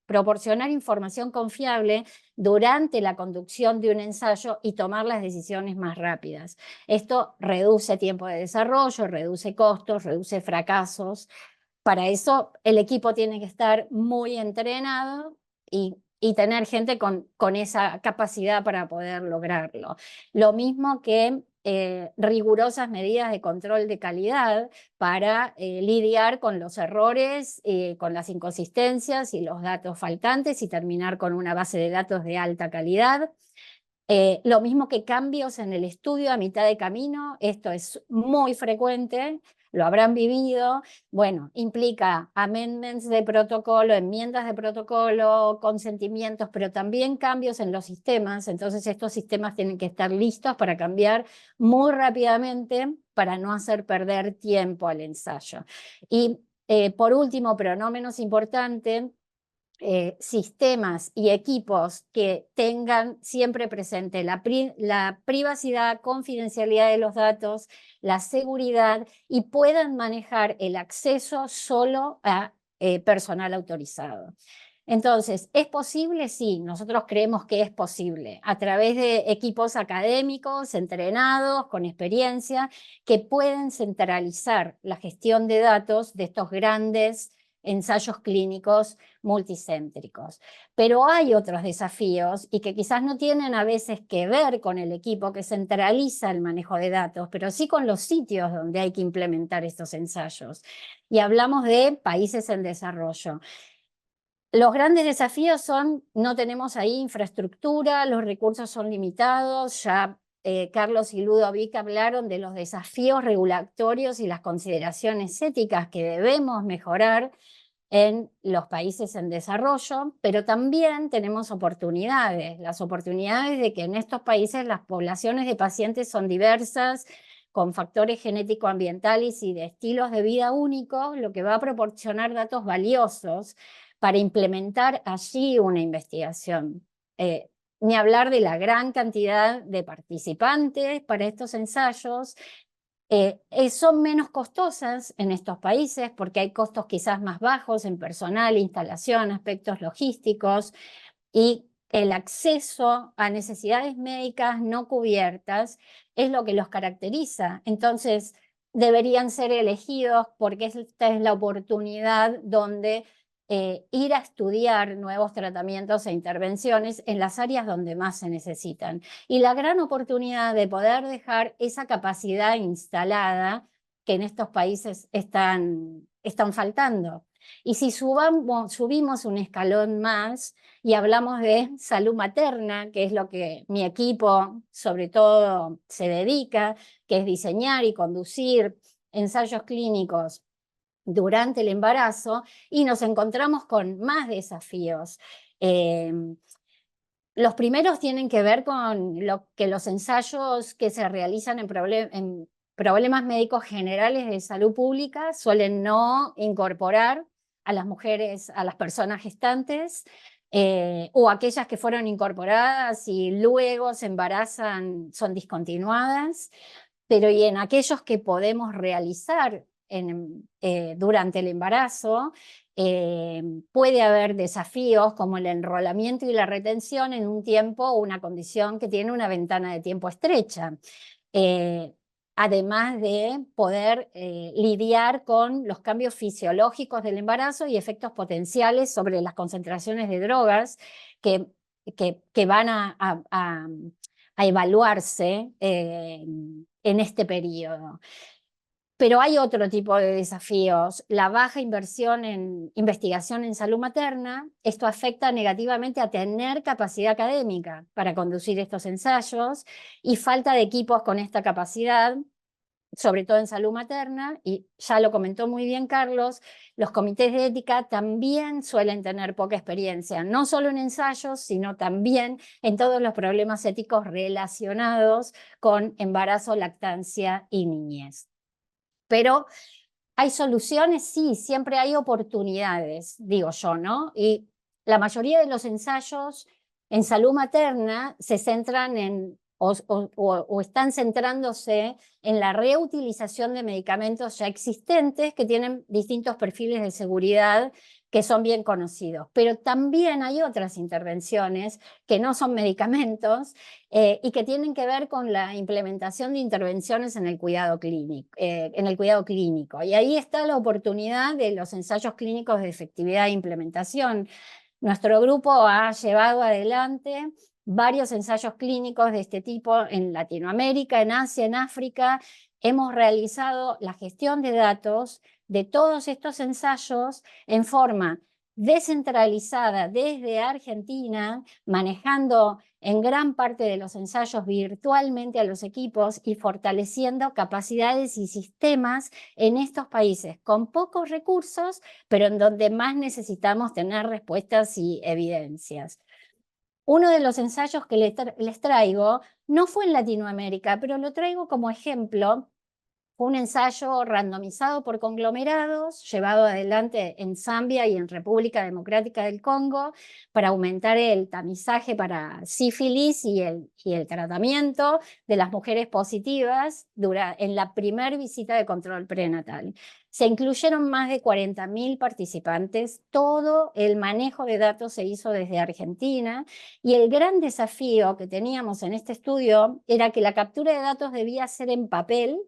proporcionar información confiable durante la conducción de un ensayo y tomar las decisiones más rápidas. Esto reduce tiempo de desarrollo, reduce costos, reduce fracasos. Para eso el equipo tiene que estar muy entrenado y tener gente con esa capacidad para poder lograrlo. Lo mismo que rigurosas medidas de control de calidad para lidiar con los errores, con las inconsistencias y los datos faltantes y terminar con una base de datos de alta calidad. Lo mismo que cambios en el estudio a mitad de camino, esto es muy frecuente, lo habrán vivido, bueno, implica amendments de protocolo, enmiendas de protocolo, consentimientos, pero también cambios en los sistemas, entonces estos sistemas tienen que estar listos para cambiar muy rápidamente para no hacer perder tiempo al ensayo. Y por último, pero no menos importante, sistemas y equipos que tengan siempre presente la privacidad, confidencialidad de los datos, la seguridad y puedan manejar el acceso solo a personal autorizado. Entonces, ¿es posible? Sí, nosotros creemos que es posible a través de equipos académicos entrenados, con experiencia, que pueden centralizar la gestión de datos de estos grandes ensayos clínicos multicéntricos. Pero hay otros desafíos y que quizás no tienen a veces que ver con el equipo que centraliza el manejo de datos, pero sí con los sitios donde hay que implementar estos ensayos. Y hablamos de países en desarrollo. Los grandes desafíos son, no tenemos ahí infraestructura, los recursos son limitados, ya Carlos y Ludovic hablaron de los desafíos regulatorios y las consideraciones éticas que debemos mejorar en los países en desarrollo, pero también tenemos oportunidades, las oportunidades de que en estos países las poblaciones de pacientes son diversas, con factores genético-ambientales y de estilos de vida únicos, lo que va a proporcionar datos valiosos para implementar allí una investigación. Ni hablar de la gran cantidad de participantes para estos ensayos. Son menos costosas en estos países porque hay costos quizás más bajos en personal, instalación, aspectos logísticos y el acceso a necesidades médicas no cubiertas es lo que los caracteriza. Entonces, deberían ser elegidos porque esta es la oportunidad donde ir a estudiar nuevos tratamientos e intervenciones en las áreas donde más se necesitan. Y la gran oportunidad de poder dejar esa capacidad instalada que en estos países están faltando. Y si subimos un escalón más y hablamos de salud materna, que es lo que mi equipo sobre todo se dedica, que es diseñar y conducir ensayos clínicos durante el embarazo, y nos encontramos con más desafíos. Los primeros tienen que ver con los ensayos que se realizan en problemas médicos generales de salud pública suelen no incorporar a las mujeres, a las personas gestantes, o aquellas que fueron incorporadas y luego se embarazan, son discontinuadas, pero y en aquellos que podemos realizar durante el embarazo, puede haber desafíos como el enrolamiento y la retención en un tiempo o una condición que tiene una ventana de tiempo estrecha. Además de poder lidiar con los cambios fisiológicos del embarazo y efectos potenciales sobre las concentraciones de drogas que van a evaluarse en este periodo. Pero hay otro tipo de desafíos. La baja inversión en investigación en salud materna, esto afecta negativamente a tener capacidad académica para conducir estos ensayos y falta de equipos con esta capacidad, sobre todo en salud materna, y ya lo comentó muy bien Carlos, los comités de ética también suelen tener poca experiencia, no solo en ensayos, sino también en todos los problemas éticos relacionados con embarazo, lactancia y niñez. Pero hay soluciones, sí, siempre hay oportunidades, digo yo, ¿no? Y la mayoría de los ensayos en salud materna se centran en, o están centrándose en la reutilización de medicamentos ya existentes que tienen distintos perfiles de seguridad que son bien conocidos. Pero también hay otras intervenciones que no son medicamentos y que tienen que ver con la implementación de intervenciones en el cuidado clínico. Y ahí está la oportunidad de los ensayos clínicos de efectividad e implementación. Nuestro grupo ha llevado adelante varios ensayos clínicos de este tipo en Latinoamérica, en Asia, en África. Hemos realizado la gestión de datos de todos estos ensayos en forma descentralizada desde Argentina, manejando en gran parte de los ensayos virtualmente a los equipos y fortaleciendo capacidades y sistemas en estos países con pocos recursos, pero en donde más necesitamos tener respuestas y evidencias. Uno de los ensayos que les traigo no fue en Latinoamérica, pero lo traigo como ejemplo. Fue un ensayo randomizado por conglomerados, llevado adelante en Zambia y en República Democrática del Congo, para aumentar el tamizaje para sífilis y el tratamiento de las mujeres positivas en la primera visita de control prenatal. Se incluyeron más de 40.000 participantes, todo el manejo de datos se hizo desde Argentina, y el gran desafío que teníamos en este estudio era que la captura de datos debía ser en papel,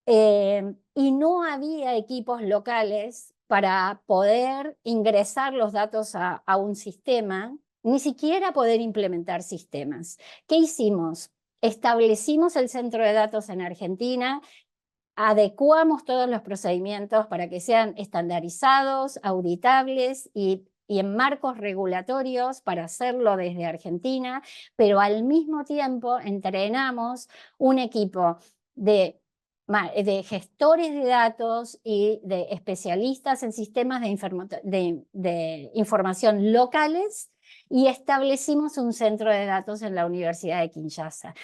y no había equipos locales para poder ingresar los datos a un sistema, ni siquiera poder implementar sistemas. ¿Qué hicimos? Establecimos el centro de datos en Argentina, adecuamos todos los procedimientos para que sean estandarizados, auditables y en marcos regulatorios para hacerlo desde Argentina, pero al mismo tiempo entrenamos un equipo de gestores de datos y de especialistas en sistemas de información locales, y establecimos un centro de datos en la Universidad de Kinshasa.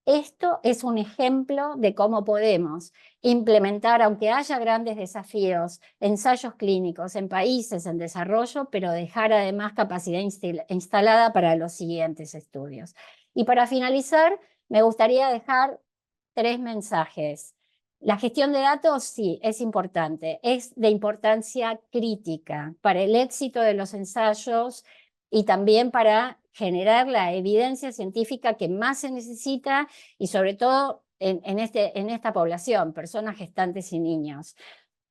Esto es un ejemplo de cómo podemos implementar, aunque haya grandes desafíos, ensayos clínicos en países en desarrollo, pero dejar además capacidad instalada para los siguientes estudios. Y para finalizar, me gustaría dejar 3 mensajes. La gestión de datos sí, es importante, es de importancia crítica para el éxito de los ensayos y también para generar la evidencia científica que más se necesita, y sobre todo en esta población, personas gestantes y niños.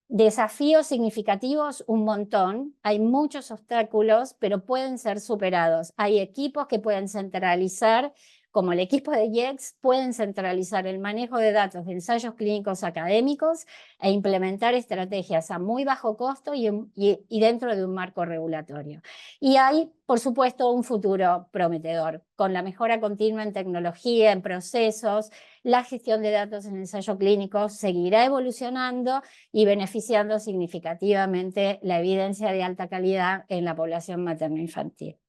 Desafíos significativos, un montón. Hay muchos obstáculos, pero pueden ser superados. Hay equipos que pueden centralizar, como el equipo de IEX, pueden centralizar el manejo de datos de ensayos clínicos académicos e implementar estrategias a muy bajo costo y dentro de un marco regulatorio. Y hay, por supuesto, un futuro prometedor, con la mejora continua en tecnología, en procesos. La gestión de datos en ensayo clínico seguirá evolucionando y beneficiando significativamente la evidencia de alta calidad en la población materno-infantil.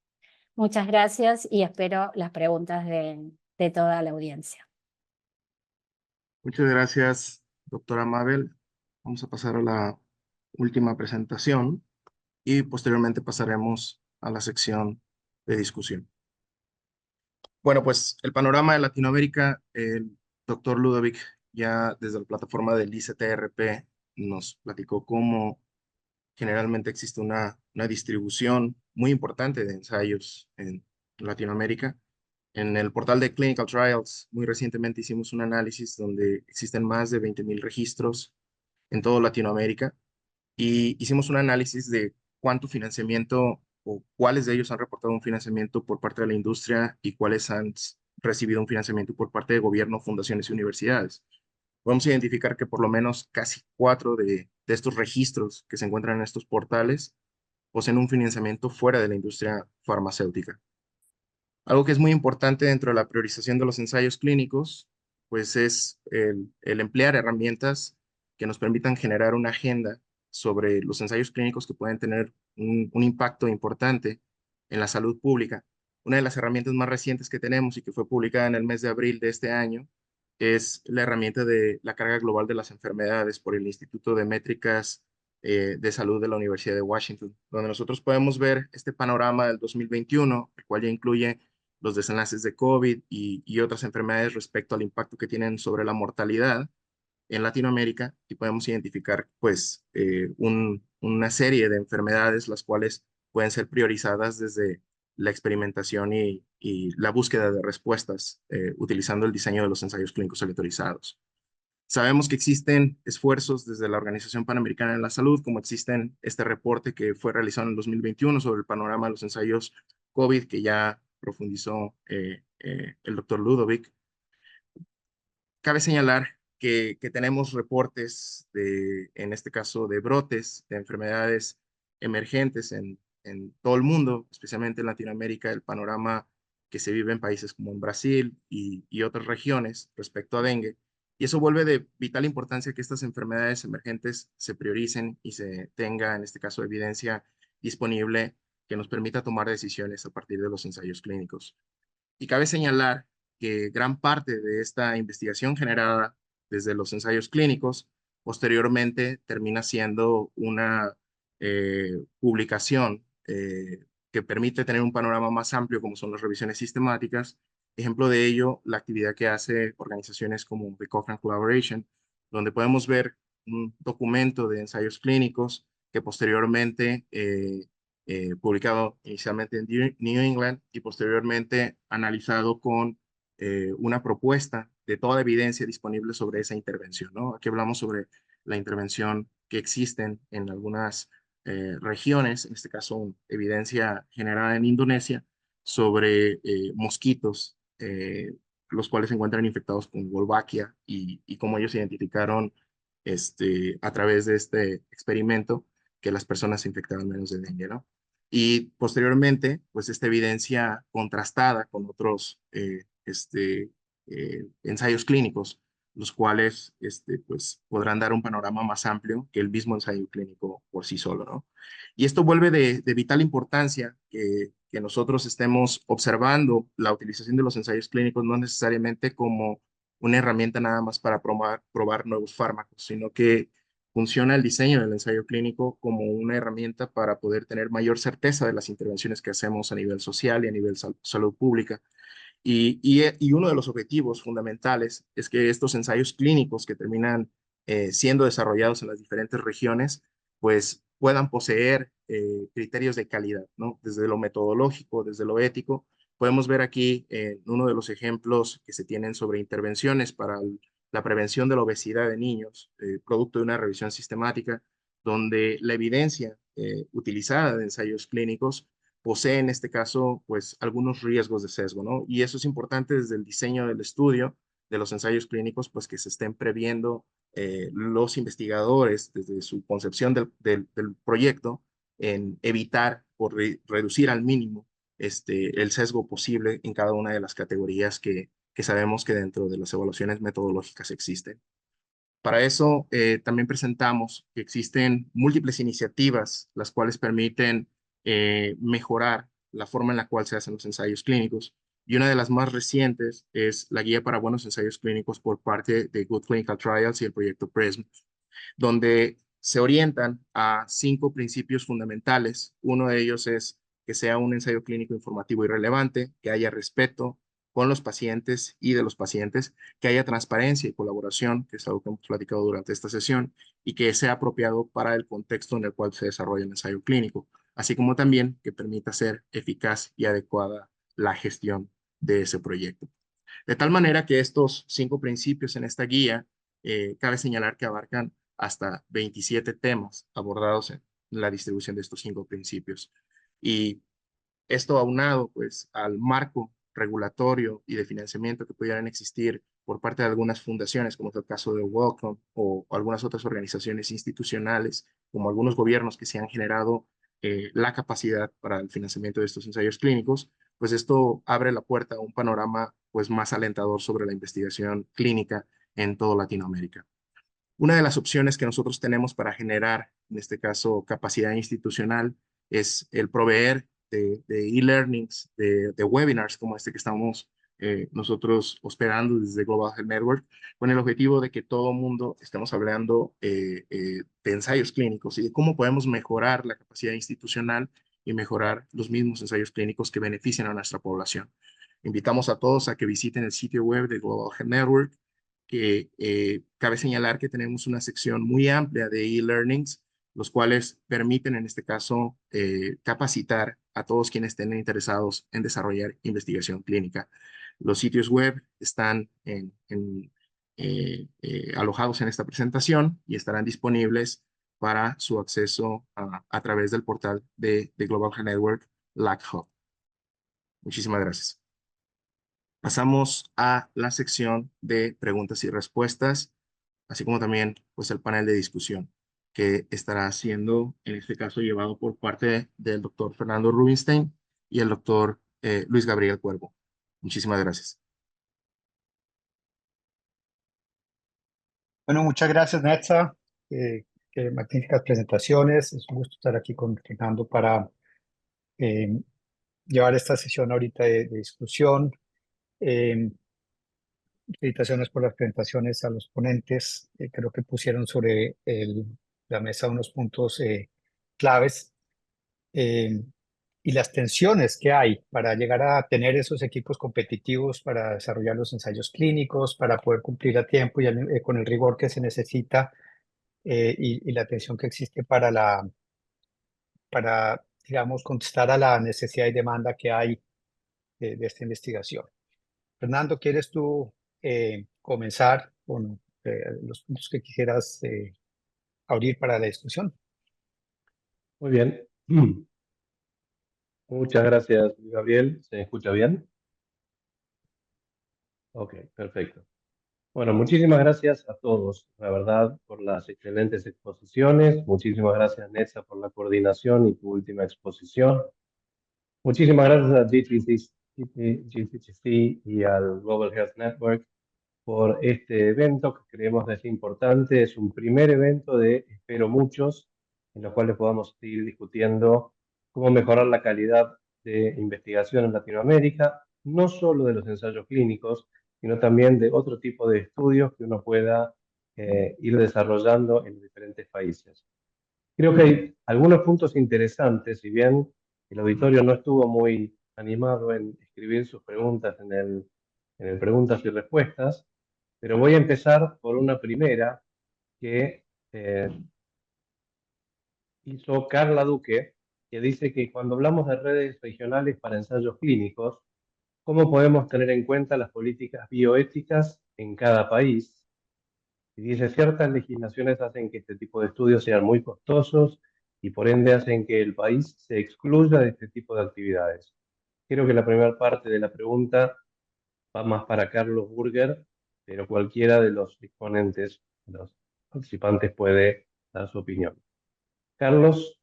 Muchas gracias y espero las preguntas de toda la audiencia. Muchas gracias, doctora Mabel. Vamos a pasar a la última presentación y posteriormente pasaremos a la sección de discusión. Bueno, pues el panorama de Latinoamérica, el doctor Ludovic ya desde la plataforma del ICTRP nos platicó cómo generalmente existe una distribución muy importante de ensayos en Latinoamérica. En el portal de Clinical Trials, muy recientemente hicimos un análisis donde existen más de 20.000 registros en toda Latinoamérica, y hicimos un análisis de cuánto financiamiento o cuáles de ellos han reportado un financiamiento por parte de la industria y cuáles han recibido un financiamiento por parte de gobierno, fundaciones y universidades. Podemos identificar que por lo menos casi 4 de estos registros que se encuentran en estos portales poseen un financiamiento fuera de la industria farmacéutica. Algo que es muy importante dentro de la priorización de los ensayos clínicos, pues es el emplear herramientas que nos permitan generar una agenda sobre los ensayos clínicos que pueden tener un impacto importante en la salud pública. Una de las herramientas más recientes que tenemos y que fue publicada en el mes de abril de este año es la herramienta de la carga global de las enfermedades por el Instituto de Métricas de Salud de la Universidad de Washington, donde nosotros podemos ver este panorama del 2021, el cual ya incluye los desenlaces de COVID y otras enfermedades respecto al impacto que tienen sobre la mortalidad en Latinoamérica, y podemos identificar pues una serie de enfermedades las cuales pueden ser priorizadas desde la experimentación y la búsqueda de respuestas utilizando el diseño de los ensayos clínicos aleatorizados. Sabemos que existen esfuerzos desde la Organización Panamericana de la Salud, como existen este reporte que fue realizado en el 2021 sobre el panorama de los ensayos COVID, que ya profundizó el doctor Ludovic. Cabe señalar que tenemos reportes en este caso, de brotes de enfermedades emergentes en todo el mundo, especialmente en Latinoamérica, el panorama que se vive en países como en Brasil y otras regiones respecto a dengue. Y eso vuelve de vital importancia que estas enfermedades emergentes se prioricen y se tenga, en este caso, evidencia disponible que nos permita tomar decisiones a partir de los ensayos clínicos. Y cabe señalar que gran parte de esta investigación generada desde los ensayos clínicos posteriormente termina siendo una publicación que permite tener un panorama más amplio, como son las revisiones sistemáticas. Ejemplo de ello, la actividad que hace organizaciones como The Cochrane Collaboration, donde podemos ver un documento de ensayos clínicos que posteriormente publicado inicialmente en New England y posteriormente analizado con una propuesta de toda la evidencia disponible sobre esa intervención, ¿no? Aquí hablamos sobre la intervención que existen en algunas regiones, en este caso evidencia generada en Indonesia, sobre mosquitos, los cuales se encuentran infectados con Wolbachia y cómo ellos identificaron a través de este experimento que las personas se infectaban menos de dengue, ¿no? Y posteriormente, pues esta evidencia contrastada con otros ensayos clínicos, los cuales pues, podrán dar un panorama más amplio que el mismo ensayo clínico por sí solo, ¿no? Y esto vuelve de vital importancia que nosotros estemos observando la utilización de los ensayos clínicos no necesariamente como una herramienta nada más para probar nuevos fármacos, sino que funciona el diseño del ensayo clínico como una herramienta para poder tener mayor certeza de las intervenciones que hacemos a nivel social y a nivel salud pública. Y uno de los objetivos fundamentales es que estos ensayos clínicos que terminan siendo desarrollados en las diferentes regiones, pues puedan poseer criterios de calidad, ¿no? Desde lo metodológico, desde lo ético. Podemos ver aquí uno de los ejemplos que se tienen sobre intervenciones para la prevención de la obesidad de niños, producto de una revisión sistemática, donde la evidencia utilizada de ensayos clínicos posee en este caso, pues, algunos riesgos de sesgo, ¿no? Y eso es importante desde el diseño del estudio de los ensayos clínicos, pues, que se estén previendo los investigadores desde su concepción del proyecto en evitar o reducir al mínimo el sesgo posible en cada una de las categorías que sabemos que dentro de las evaluaciones metodológicas existen. Para eso también presentamos que existen múltiples iniciativas las cuales permiten mejorar la forma en la cual se hacen los ensayos clínicos. Y una de las más recientes es la Guía para Buenos Ensayos Clínicos por parte de Good Clinical Trials y el proyecto PRISM, donde se orientan a 5 principios fundamentales. Uno de ellos es que sea un ensayo clínico informativo y relevante, que haya respeto con los pacientes y de los pacientes, que haya transparencia y colaboración, que es algo que hemos platicado durante esta sesión, y que sea apropiado para el contexto en el cual se desarrolla el ensayo clínico, así como también que permita ser eficaz y adecuada la gestión de ese proyecto. De tal manera que estos 5 principios en esta guía, cabe señalar que abarcan hasta 27 temas abordados en la distribución de estos 5 principios. Y esto aunado pues al marco regulatorio y de financiamiento que pudieran existir por parte de algunas fundaciones, como es el caso de Wellcome o algunas otras organizaciones institucionales, como algunos gobiernos que se han generado la capacidad para el financiamiento de estos ensayos clínicos, pues esto abre la puerta a un panorama pues más alentador sobre la investigación clínica en toda Latinoamérica. Una de las opciones que nosotros tenemos para generar, en este caso, capacidad institucional, es el proveer de e-learnings, de webinars como este que estamos nosotros hospedando desde Global Health Network, con el objetivo de que todo el mundo estemos hablando de ensayos clínicos y de cómo podemos mejorar la capacidad institucional y mejorar los mismos ensayos clínicos que benefician a nuestra población. Invitamos a todos a que visiten el sitio web de Global Health Network, que cabe señalar que tenemos una sección muy amplia de e-learnings, los cuales permiten en este caso capacitar a todos quienes estén interesados en desarrollar investigación clínica. Los sitios web están alojados en esta presentación y estarán disponibles para su acceso a través del portal de Global Health Network, LAC Hub. Muchísimas gracias. Pasamos a la sección de preguntas y respuestas, así como también pues el panel de discusión que estará siendo, en este caso, llevado por parte del doctor Fernando Rubinstein y el doctor Luis Gabriel Cuervo. Muchísimas gracias. Bueno, muchas gracias, Netza. Qué magníficas presentaciones. Es un gusto estar aquí con Fernando para eh, llevar esta sesión ahorita de discusión. Felicitaciones por las presentaciones a los ponentes. Creo que pusieron sobre la mesa unos puntos claves eh, y las tensiones que hay para llegar a tener esos equipos competitivos, para desarrollar los ensayos clínicos, para poder cumplir a tiempo y con el rigor que se necesita y la atención que existe para, digamos, contestar a la necesidad y demanda que hay de esta investigación. Fernando, ¿quieres tú comenzar con los puntos que quisieras abrir para la discusión? Muy bien. Muchas gracias, Gabriel. ¿Se me escucha bien? Ok, perfecto. Bueno, muchísimas gracias a todos, la verdad, por las excelentes exposiciones. Muchísimas gracias, Netza, por la coordinación y tu última exposición. Muchísimas gracias a GCTC y al Global Health Network por este evento que creemos que es importante. Es un primer evento de, espero, muchos, en los cuales podamos seguir discutiendo cómo mejorar la calidad de investigación en Latinoamérica, no solo de los ensayos clínicos, sino también de otro tipo de estudios que uno pueda ir desarrollando en diferentes países. Creo que hay algunos puntos interesantes, si bien el auditorio no estuvo muy animado en escribir sus preguntas en el preguntas y respuestas, pero voy a empezar por una primera que hizo Carla Duque, que dice que cuando hablamos de redes regionales para ensayos clínicos, ¿cómo podemos tener en cuenta las políticas bioéticas en cada país? Y dice, ciertas legislaciones hacen que este tipo de estudios sean muy costosos y por ende hacen que el país se excluya de este tipo de actividades. Creo que la primera parte de la pregunta va más para Carlos Burger, pero cualquiera de los exponentes, los participantes puede dar su opinión. Carlos.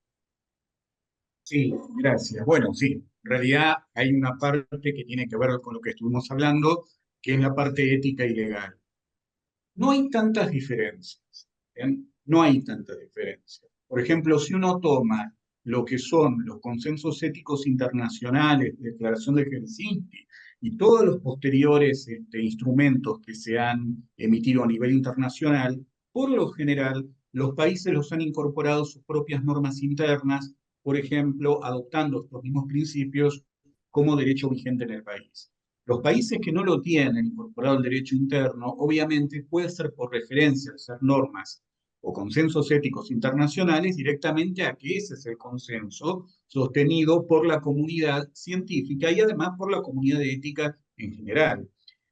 Sí, gracias. Bueno, sí, en realidad hay una parte que tiene que ver con lo que estuvimos hablando, que es la parte ética y legal. No hay tantas diferencias, ¿bien? No hay tantas diferencias. Por ejemplo, si uno toma lo que son los consensos éticos internacionales, Declaración de Helsinki, y todos los posteriores instrumentos que se han emitido a nivel internacional, por lo general, los países los han incorporado sus propias normas internas, por ejemplo, adoptando estos mismos principios como derecho vigente en el país. Los países que no lo tienen incorporado el derecho interno, obviamente puede ser por referencia a esas normas o consensos éticos internacionales directamente a que ese es el consenso sostenido por la comunidad científica y además por la comunidad de ética en general.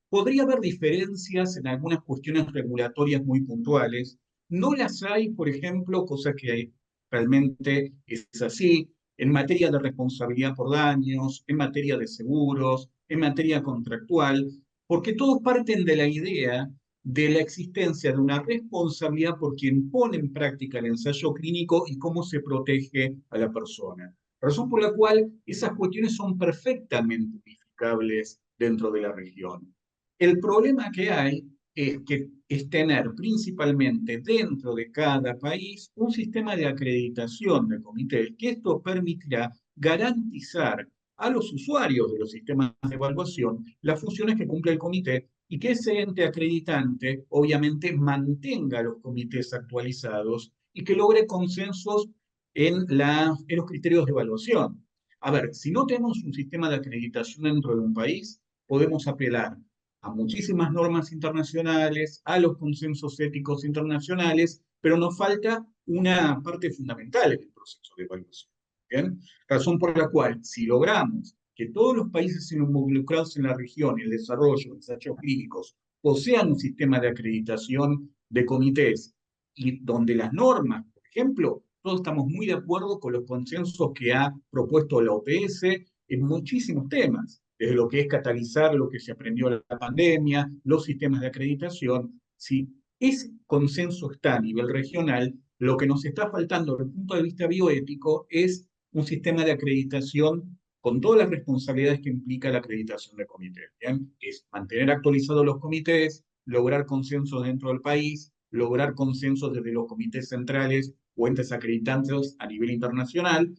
Podría haber diferencias en algunas cuestiones regulatorias muy puntuales. No las hay, por ejemplo, cosa que realmente es así, en materia de responsabilidad por daños, en materia de seguros, en materia contractual, porque todos parten de la idea de la existencia de una responsabilidad por quien pone en práctica el ensayo clínico y cómo se protege a la persona. Razón por la cual esas cuestiones son perfectamente unificables dentro de la región. El problema que hay es tener principalmente dentro de cada país un sistema de acreditación del comité, que esto permitirá garantizar a los usuarios de los sistemas de evaluación las funciones que cumple el comité y que ese ente acreditante obviamente mantenga los comités actualizados y que logre consensos en los criterios de evaluación. A ver, si no tenemos un sistema de acreditación dentro de un país, podemos apelar a muchísimas normas internacionales, a los consensos éticos internacionales, pero nos falta una parte fundamental en el proceso de evaluación. ¿Bien? Razón por la cual, si logramos que todos los países involucrados en la región, el desarrollo de ensayos clínicos, posean un sistema de acreditación de comités y donde las normas, por ejemplo, todos estamos muy de acuerdo con los consensos que ha propuesto la OPS en muchísimos temas, desde lo que es catalizar lo que se aprendió en la pandemia, los sistemas de acreditación. Si ese consenso está a nivel regional, lo que nos está faltando desde el punto de vista bioético es un sistema de acreditación con todas las responsabilidades que implica la acreditación de comités. ¿Bien? Es mantener actualizados los comités, lograr consensos dentro del país, lograr consensos desde los comités centrales o entes acreditantes a nivel internacional,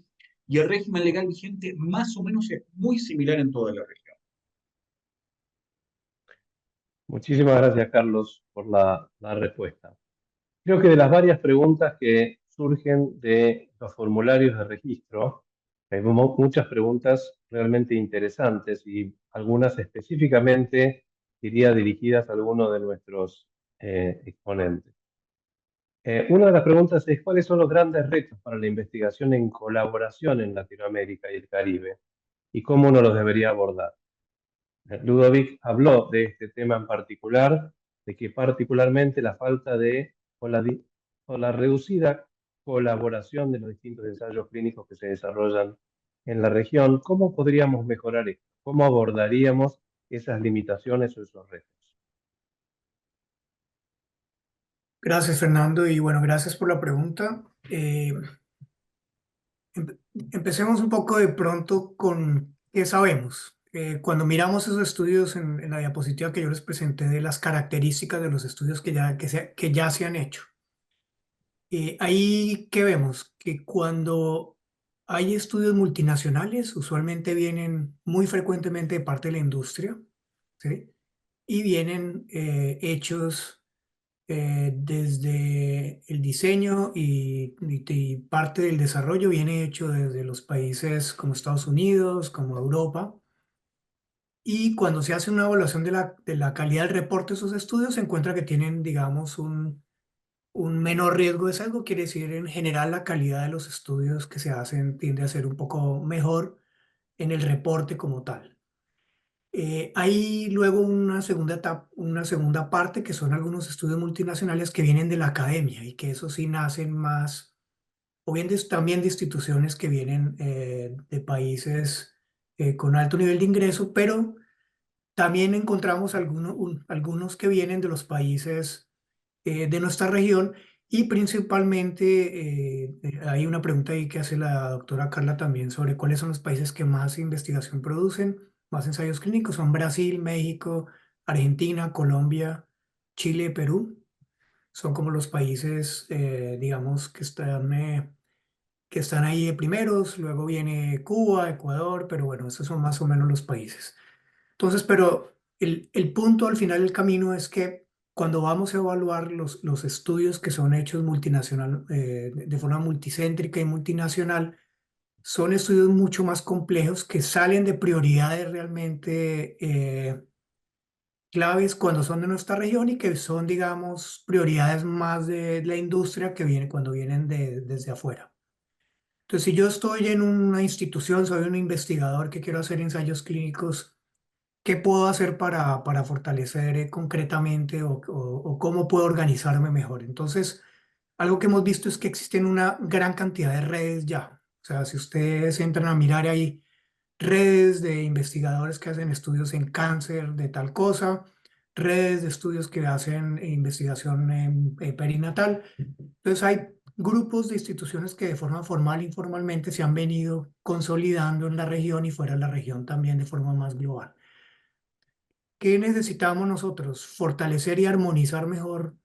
y el régimen legal vigente más o menos es muy similar en toda la región. Muchísimas gracias, Carlos, por la respuesta. Creo que de las varias preguntas que surgen de los formularios de registro, hay muchas preguntas realmente interesantes y algunas específicamente iría dirigidas a alguno de nuestros exponentes. Una de las preguntas es, ¿cuáles son los grandes retos para la investigación en colaboración en Latinoamérica y el Caribe? ¿Y cómo uno los debería abordar? Ludovic habló de este tema en particular, de que particularmente la falta de o la reducida colaboración de los distintos ensayos clínicos que se desarrollan en la región. ¿Cómo podríamos mejorar esto? ¿Cómo abordaríamos esas limitaciones o esos retos? Gracias, Fernando, y bueno, gracias por la pregunta. Empecemos un poco de pronto con qué sabemos. Cuando miramos esos estudios en la diapositiva que yo les presenté de las características de los estudios que ya se han hecho, ahí que vemos que cuando hay estudios multinacionales, usualmente vienen muy frecuentemente de parte de la industria, ¿sí? Y vienen hechos desde el diseño y parte del desarrollo viene hecho desde los países como Estados Unidos, como Europa. Y cuando se hace una evaluación de la calidad del reporte de esos estudios, se encuentra que tienen, digamos, un menor riesgo de sesgo. Quiere decir, en general, la calidad de los estudios que se hacen tiende a ser un poco mejor en el reporte como tal. Hay luego una segunda etapa, una segunda parte que son algunos estudios multinacionales que vienen de la academia y que eso sí nacen más, o bien también de instituciones que vienen de países con alto nivel de ingreso, pero también encontramos algunos que vienen de los países de nuestra región y principalmente hay una pregunta ahí que hace la doctora Carla también sobre cuáles son los países que más investigación producen, más ensayos clínicos. Son Brasil, México, Argentina, Colombia, Chile, Perú. Son como los países, digamos, que están ahí de primeros. Luego viene Cuba, Ecuador, pero bueno, esos son más o menos los países. Entonces, pero el punto al final del camino es que cuando vamos a evaluar los estudios que son hechos multinacional, de forma multicéntrica y multinacional, son estudios mucho más complejos que salen de prioridades realmente claves cuando son de nuestra región y que son, digamos, prioridades más de la industria que viene cuando vienen desde afuera. Entonces, si yo estoy en una institución, soy un investigador que quiero hacer ensayos clínicos, ¿qué puedo hacer para fortalecer concretamente o cómo puedo organizarme mejor? Entonces, algo que hemos visto es que existen una gran cantidad de redes ya. O sea, si ustedes entran a mirar ahí redes de investigadores que hacen estudios en cáncer de tal cosa, redes de estudios que hacen investigación en perinatal. Entonces, hay grupos de instituciones que de forma formal e informalmente se han venido consolidando en la región y fuera de la región también de forma más global. ¿Qué necesitamos nosotros? Fortalecer y armonizar mejor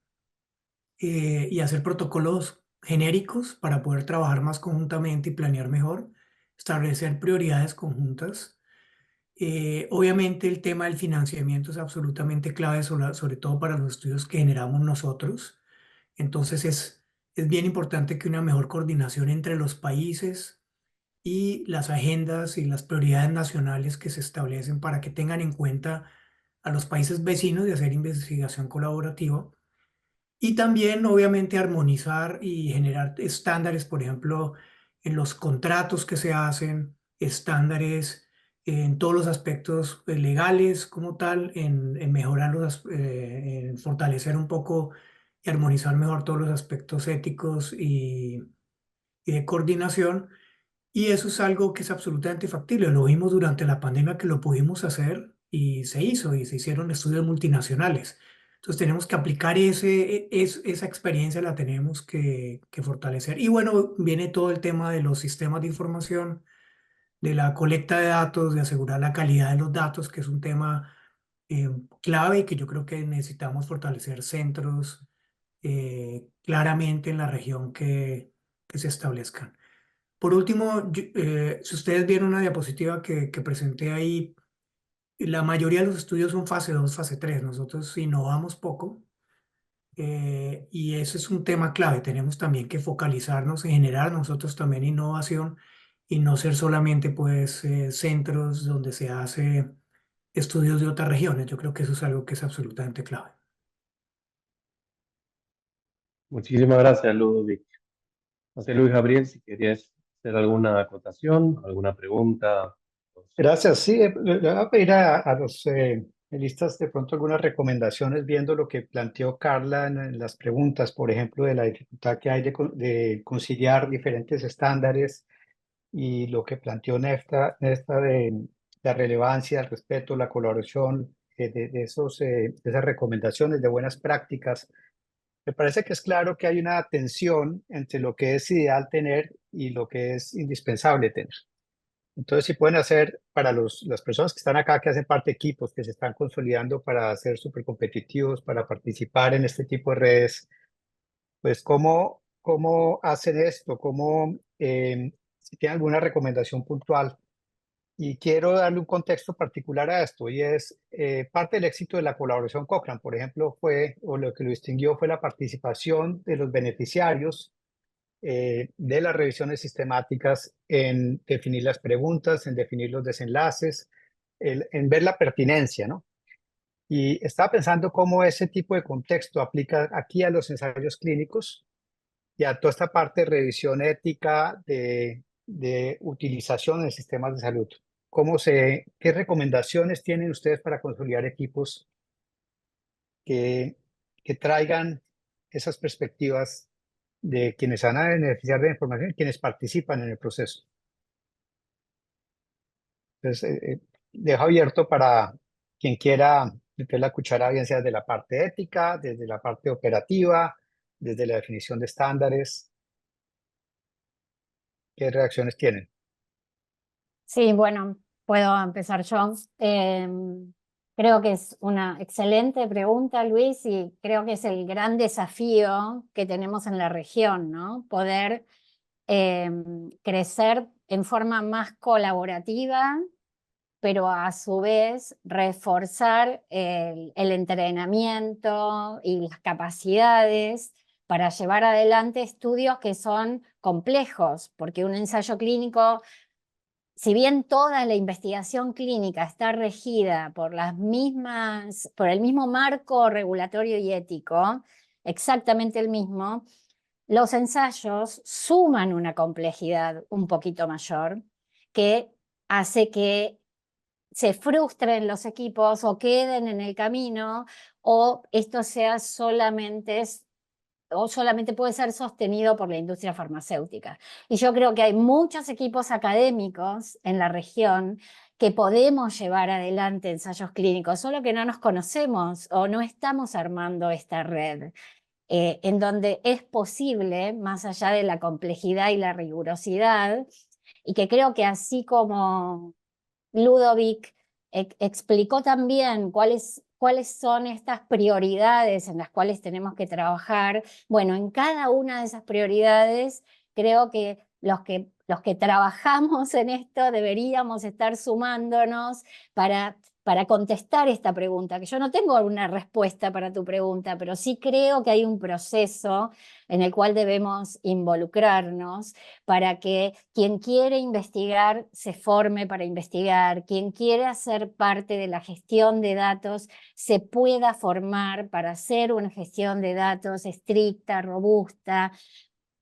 y hacer protocolos genéricos para poder trabajar más conjuntamente y planear mejor, establecer prioridades conjuntas. Obviamente el tema del financiamiento es absolutamente clave, sobre todo para los estudios que generamos nosotros. Entonces es bien importante que una mejor coordinación entre los países y las agendas y las prioridades nacionales que se establecen para que tengan en cuenta a los países vecinos de hacer investigación colaborativa y también obviamente armonizar y generar estándares, por ejemplo, en los contratos que se hacen, estándares en todos los aspectos legales como tal, en mejorar en fortalecer un poco y armonizar mejor todos los aspectos éticos y de coordinación Y eso es algo que es absolutamente factible. Lo vimos durante la pandemia que lo pudimos hacer y se hizo y se hicieron estudios multinacionales. Entonces tenemos que aplicar esa experiencia, la tenemos que fortalecer. Y bueno, viene todo el tema de los sistemas de información, de la colecta de datos, de asegurar la calidad de los datos, que es un tema clave y que yo creo que necesitamos fortalecer centros claramente en la región que se establezcan. Por último, si ustedes vieron una diapositiva que presenté ahí, la mayoría de los estudios son fase 2, fase 3. Nosotros innovamos poco y ese es un tema clave. Tenemos también que focalizarnos en generar nosotros también innovación y no ser solamente pues centros donde se hace estudios de otras regiones. Yo creo que eso es algo que es absolutamente clave. Muchísimas gracias, Ludovic. José Luis Gabriel, si querías hacer alguna acotación, alguna pregunta. Gracias. Sí, le voy a pedir a los panelistas de pronto algunas recomendaciones viendo lo que planteó Carla en las preguntas, por ejemplo, de la dificultad que hay de conciliar diferentes estándares y lo que planteó Nesta de la relevancia, el respeto, la colaboración, de esas recomendaciones de buenas prácticas. Me parece que es claro que hay una tensión entre lo que es ideal tener y lo que es indispensable tener. Entonces, si pueden hacer para las personas que están acá, que hacen parte de equipos, que se están consolidando para ser súper competitivos, para participar en este tipo de redes, pues cómo hacen esto, si tienen alguna recomendación puntual. Y quiero darle un contexto particular a esto, y es parte del éxito de la colaboración Cochrane, por ejemplo, o lo que lo distinguió fue la participación de los beneficiarios de las revisiones sistemáticas en definir las preguntas, en definir los desenlaces, en ver la pertinencia, ¿no? Y estaba pensando cómo ese tipo de contexto aplica aquí a los ensayos clínicos y a toda esta parte de revisión ética de utilización de sistemas de salud. ¿Qué recomendaciones tienen ustedes para consolidar equipos que traigan esas perspectivas de quienes van a beneficiar de la información y quienes participan en el proceso? Entonces, dejo abierto para quien quiera meter la cuchara, bien sea desde la parte ética, desde la parte operativa, desde la definición de estándares. ¿Qué reacciones tienen? Sí, bueno, puedo empezar yo. Creo que es una excelente pregunta, Luis, y creo que es el gran desafío que tenemos en la región, ¿no? Poder crecer en forma más colaborativa, pero a su vez reforzar el entrenamiento y las capacidades para llevar adelante estudios que son complejos, porque un ensayo clínico, si bien toda la investigación clínica está regida por por el mismo marco regulatorio y ético, exactamente el mismo, los ensayos suman una complejidad un poquito mayor que hace que se frustren los equipos o queden en el camino, o esto sea solamente puede ser sostenido por la industria farmacéutica. Y yo creo que hay muchos equipos académicos en la región que podemos llevar adelante ensayos clínicos, solo que no nos conocemos o no estamos armando esta red, en donde es posible, más allá de la complejidad y la rigurosidad, y que creo que así como Ludovic explicó también cuáles son estas prioridades en las cuales tenemos que trabajar. Bueno, en cada una de esas prioridades creo que los que trabajamos en esto deberíamos estar sumándonos para contestar esta pregunta, que yo no tengo una respuesta para tu pregunta, pero sí creo que hay un proceso en el cual debemos involucrarnos para que quien quiere investigar se forme para investigar, quien quiere hacer parte de la gestión de datos se pueda formar para hacer una gestión de datos estricta, robusta,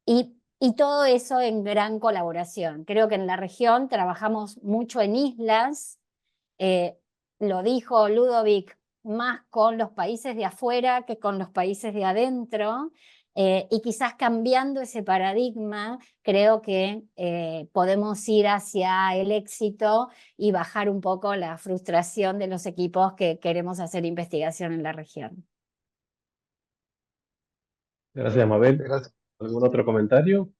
y todo eso en gran colaboración. Creo que en la región trabajamos mucho en islas, lo dijo Ludovic, más con los países de afuera que con los países de adentro. y quizás cambiando ese paradigma, creo que podemos ir hacia el éxito y bajar un poco la frustración de los equipos que queremos hacer investigación en la región. Gracias, Mabel. Gracias. ¿Algún otro comentario?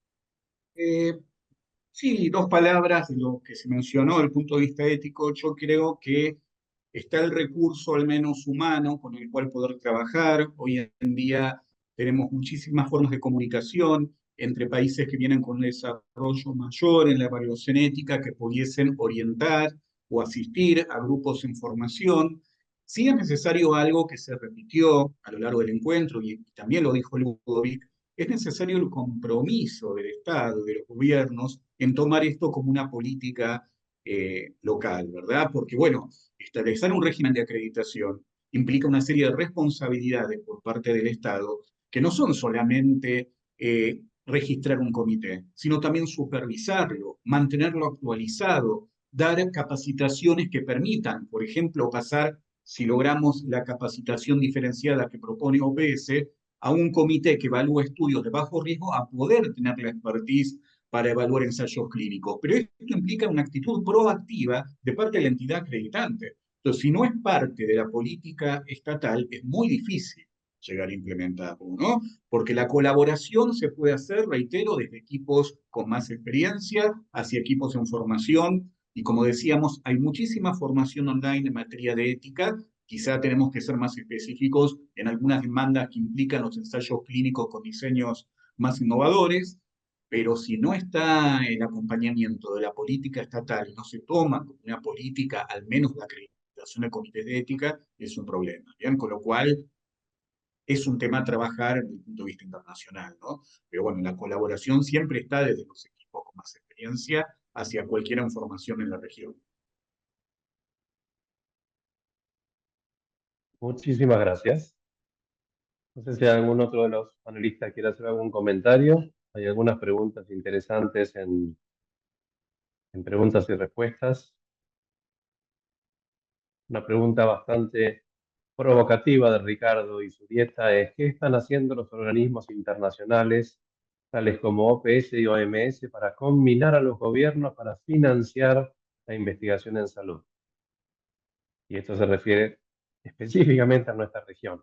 Sí, dos palabras de lo que se mencionó desde el punto de vista ético. Yo creo que está el recurso, al menos humano, con el cual poder trabajar. Hoy en día tenemos muchísimas formas de comunicación entre países que vienen con un desarrollo mayor en la evaluación ética que pudiesen orientar o asistir a grupos en formación. Sí es necesario algo que se repitió a lo largo del encuentro, y también lo dijo Ludovic, es necesario el compromiso del Estado, de los gobiernos, en tomar esto como una política local, ¿verdad? Porque, bueno, establecer un régimen de acreditación implica una serie de responsabilidades por parte del Estado que no son solamente registrar un comité, sino también supervisarlo, mantenerlo actualizado, dar capacitaciones que permitan, por ejemplo, pasar, si logramos la capacitación diferenciada que propone OPS, a un comité que evalúa estudios de bajo riesgo a poder tener la expertise para evaluar ensayos clínicos. Pero esto implica una actitud proactiva de parte de la entidad acreditante. Entonces, si no es parte de la política estatal, es muy difícil llegar a implementarlo, ¿no? Porque la colaboración se puede hacer, reitero, desde equipos con más experiencia hacia equipos en formación. Y como decíamos, hay muchísima formación online en materia de ética. Quizá tenemos que ser más específicos en algunas demandas que implican los ensayos clínicos con diseños más innovadores, pero si no está el acompañamiento de la política estatal y no se toma como una política, al menos la acreditación de comités de ética, es un problema, ¿bien? Con lo cual es un tema a trabajar desde el punto de vista internacional, ¿no? Pero bueno, la colaboración siempre está desde los equipos con más experiencia hacia cualquier información en la región. Muchísimas gracias. No sé si algún otro de los panelistas quiere hacer algún comentario. Hay algunas preguntas interesantes en preguntas y respuestas. Una pregunta bastante provocativa de Ricardo y su dieta es: ¿qué están haciendo los organismos internacionales, tales como OPS y OMS, para combinar a los gobiernos para financiar la investigación en salud? Y esto se refiere específicamente a nuestra región,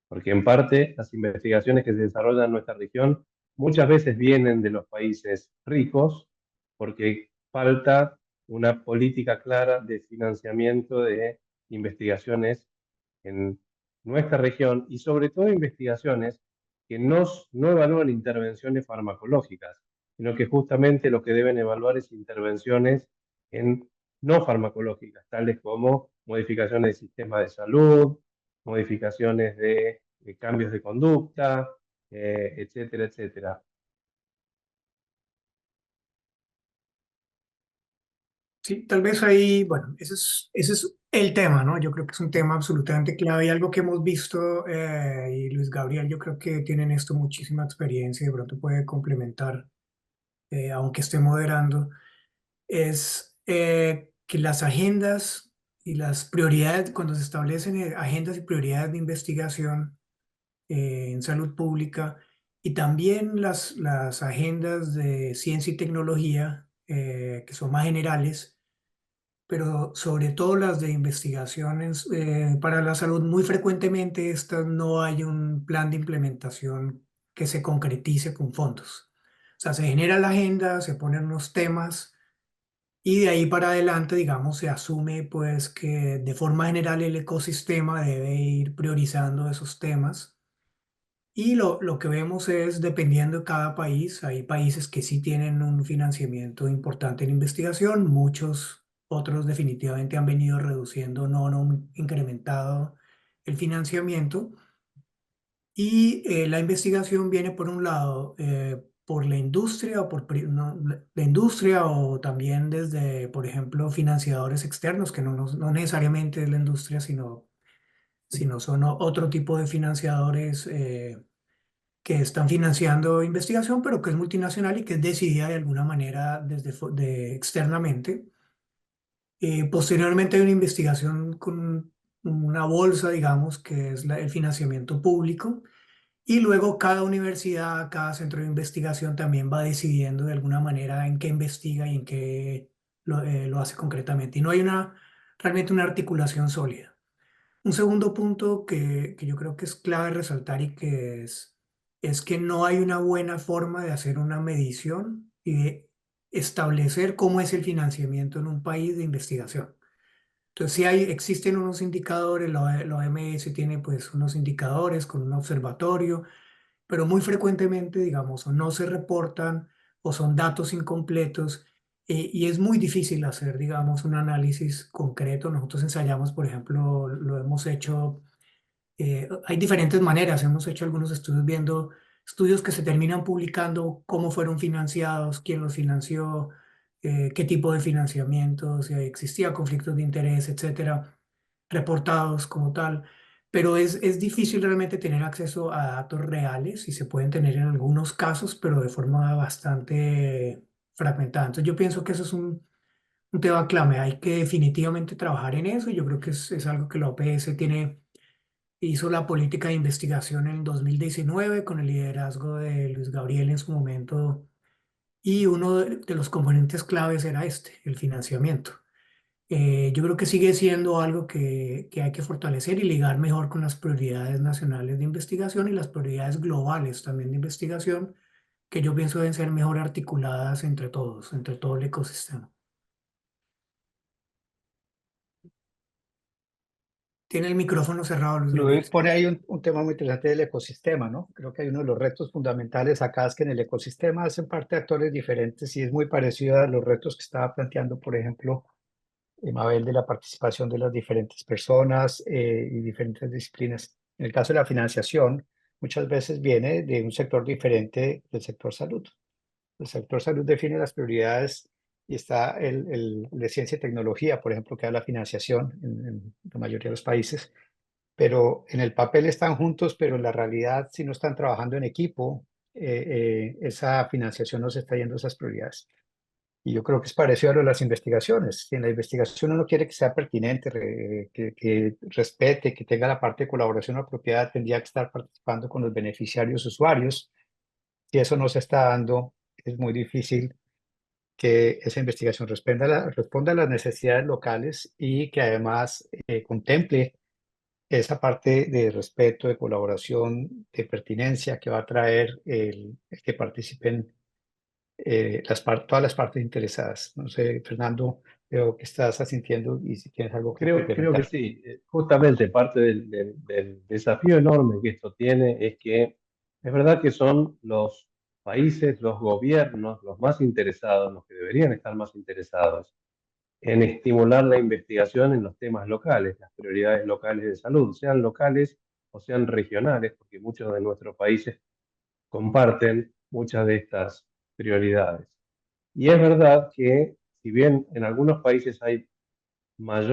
porque en parte las investigaciones que se desarrollan en nuestra región muchas veces vienen de los países ricos, porque falta una política clara de financiamiento de investigaciones en nuestra región, y sobre todo investigaciones que no evalúan intervenciones farmacológicas, sino que justamente lo que deben evaluar es intervenciones en no farmacológicas, tales como modificaciones del sistema de salud, modificaciones de cambios de conducta, etcétera, etcétera. Sí, tal vez ahí, bueno, ese es el tema, ¿no? Yo creo que es un tema absolutamente clave y algo que hemos visto, y Luis Gabriel, yo creo que tienen esto muchísima experiencia y de pronto puede complementar, aunque esté moderando, es que las agendas y las prioridades, cuando se establecen agendas y prioridades de investigación en salud pública y también las agendas de ciencia y tecnología, que son más generales, pero sobre todo las de investigaciones para la salud, muy frecuentemente estas no hay un plan de implementación que se concretice con fondos. O sea, se genera la agenda, se ponen unos temas y de ahí para adelante, digamos, se asume pues que de forma general el ecosistema debe ir priorizando esos temas. Y lo que vemos es, dependiendo de cada país, hay países que sí tienen un financiamiento importante en investigación, muchos otros definitivamente han venido reduciendo, no han incrementado el financiamiento. Y la investigación viene por un lado por la industria o la industria o también desde, por ejemplo, financiadores externos, que no necesariamente es la industria, sino son otro tipo de financiadores que están financiando investigación, pero que es multinacional y que es decidida de alguna manera externamente. Posteriormente hay una investigación con una bolsa, digamos, que es el financiamiento público, Y luego cada universidad, cada centro de investigación también va decidiendo de alguna manera en qué investiga y en qué lo hace concretamente. Y no hay realmente una articulación sólida. Un segundo punto que yo creo que es clave resaltar y que es que no hay una buena forma de hacer una medición y de establecer cómo es el financiamiento en un país de investigación. Entonces, sí existen unos indicadores, la OMS tiene pues unos indicadores con un observatorio, pero muy frecuentemente, digamos, o no se reportan o son datos incompletos y es muy difícil hacer, digamos, un análisis concreto. Nosotros ensayamos, por ejemplo, lo hemos hecho, hay diferentes maneras, hemos hecho algunos estudios viendo estudios que se terminan publicando, cómo fueron financiados, quién los financió, qué tipo de financiamiento, si existía conflictos de interés, etcétera, reportados como tal. Pero es difícil realmente tener acceso a datos reales y se pueden tener en algunos casos, pero de forma bastante fragmentada. Entonces yo pienso que eso es un tema clave. Hay que definitivamente trabajar en eso. Yo creo que es algo que la OPS hizo la política de investigación en 2019 con el liderazgo de Luis Gabriel en su momento. Y uno de los componentes claves era el financiamiento. Yo creo que sigue siendo algo que hay que fortalecer y ligar mejor con las prioridades nacionales de investigación y las prioridades globales también de investigación, que yo pienso deben ser mejor articuladas entre todos, entre todo el ecosistema. Tiene el micrófono cerrado, Luis Gabriel. Luis pone ahí un tema muy interesante del ecosistema, ¿no? Creo que hay uno de los retos fundamentales acá es que en el ecosistema hacen parte actores diferentes y es muy parecido a los retos que estaba planteando, por ejemplo, Mabel, de la participación de las diferentes personas y diferentes disciplinas. En el caso de la financiación, muchas veces viene de un sector diferente del sector salud. El sector salud define las prioridades y está el de ciencia y tecnología, por ejemplo, que da la financiación en la mayoría de los países, pero en el papel están juntos, pero en la realidad, si no están trabajando en equipo, esa financiación no se está yendo a esas prioridades. Y yo creo que es parecido a lo de las investigaciones. Si en la investigación uno quiere que sea pertinente, que respete, que tenga la parte de colaboración apropiada, tendría que estar participando con los beneficiarios usuarios. Si eso no se está dando, es muy difícil que esa investigación responda a las necesidades locales y que además contemple esa parte de respeto, de colaboración, de pertinencia que va a traer el que participen todas las partes interesadas. No sé, Fernando, veo que estás asintiendo y si tienes algo que Creo que complementar. sí. Justamente parte del desafío enorme que esto tiene es que es verdad que son los países, los gobiernos, los más interesados, los que deberían estar más interesados en estimular la investigación en los temas locales, las prioridades locales de salud, sean locales o sean regionales, porque muchos de nuestros países comparten muchas de estas prioridades. Y es verdad que si bien en algunos países hay más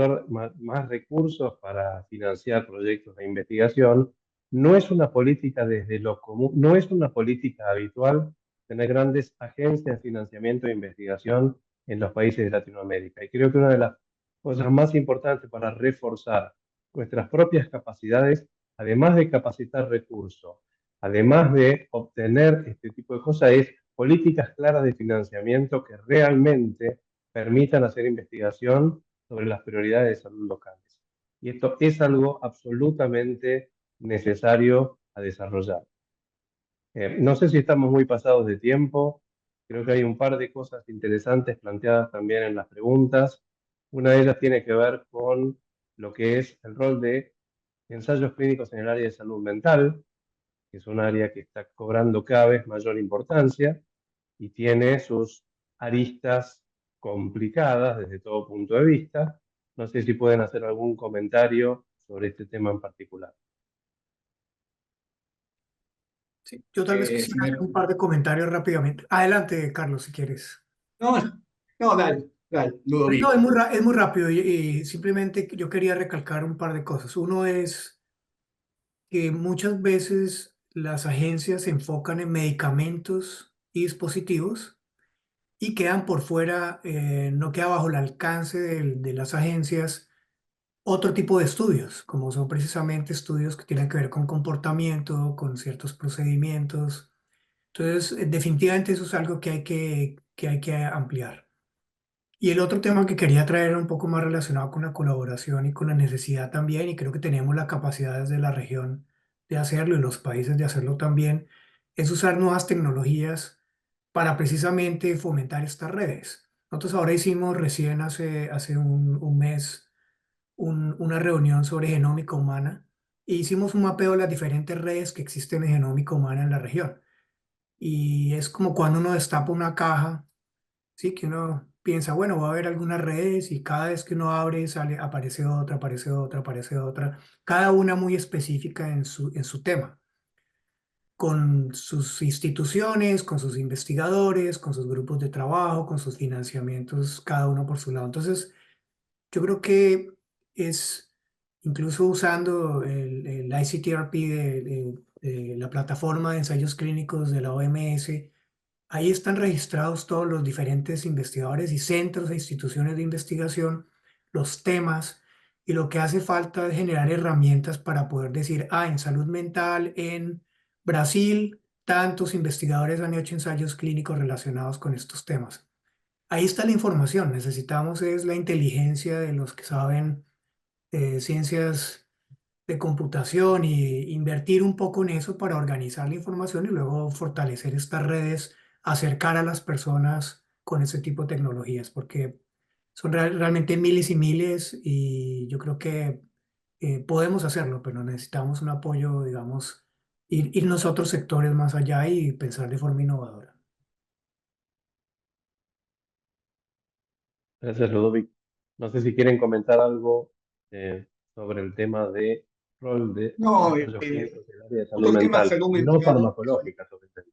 recursos para financiar proyectos de investigación, no es una política desde lo común, no es una política habitual tener grandes agencias de financiamiento de investigación en los países de Latinoamérica. Y creo que una de las cosas más importantes para reforzar nuestras propias capacidades, además de capacitar recursos, además de obtener este tipo de cosas, es políticas claras de financiamiento que realmente permitan hacer investigación sobre las prioridades de salud locales. Y esto es algo absolutamente necesario a desarrollar. No sé si estamos muy pasados de tiempo. Creo que hay un par de cosas interesantes planteadas también en las preguntas. Una de ellas tiene que ver con lo que es el rol de ensayos clínicos en el área de salud mental, que es un área que está cobrando cada vez mayor importancia y tiene sus aristas complicadas desde todo punto de vista. No sé si pueden hacer algún comentario sobre este tema en particular. Sí, yo tal vez quisiera hacer un par de comentarios rápidamente. Adelante, Carlos, si quieres. No, no, dale, Ludovic. No, es muy rápido y simplemente yo quería recalcar un par de cosas. Uno es que muchas veces las agencias se enfocan en medicamentos y dispositivos y quedan por fuera, no queda bajo el alcance de las agencias otro tipo de estudios, como son precisamente estudios que tienen que ver con comportamiento, con ciertos procedimientos. Entonces, definitivamente eso es algo que hay que ampliar. Y el otro tema que quería traer era un poco más relacionado con la colaboración y con la necesidad también, y creo que tenemos la capacidad desde la región de hacerlo y los países de hacerlo también, es usar nuevas tecnologías para precisamente fomentar estas redes. Nosotros ahora hicimos recién hace un mes una reunión sobre genómica humana e hicimos un mapeo de las diferentes redes que existen en genómica humana en la región. Y es como cuando uno destapa una caja, sí, que uno piensa, bueno, va a haber algunas redes y cada vez que uno abre sale, aparece otra, aparece otra, aparece otra, cada una muy específica en su tema, con sus instituciones, con sus investigadores, con sus grupos de trabajo, con sus financiamientos, cada uno por su lado. Entonces, yo creo que es, incluso usando el ICTRP de la plataforma de ensayos clínicos de la OMS, ahí están registrados todos los diferentes investigadores y centros e instituciones de investigación, los temas, y lo que hace falta es generar herramientas para poder decir, en salud mental en Brasil, tantos investigadores han hecho ensayos clínicos relacionados con estos temas. Ahí está la información, necesitamos es la inteligencia de los que saben ciencias de computación y invertir un poco en eso para organizar la información y luego fortalecer estas redes, acercar a las personas con ese tipo de tecnologías, porque son realmente miles y miles y yo creo que podemos hacerlo, pero necesitamos un apoyo, digamos, irnos a otros sectores más allá y pensar de forma innovadora. Gracias, Ludovic. No sé si quieren comentar algo sobre el tema de rol de No, ensayos clínicos en el área de salud otro tema, mental, salud no mental. farmacológica, sobre todo.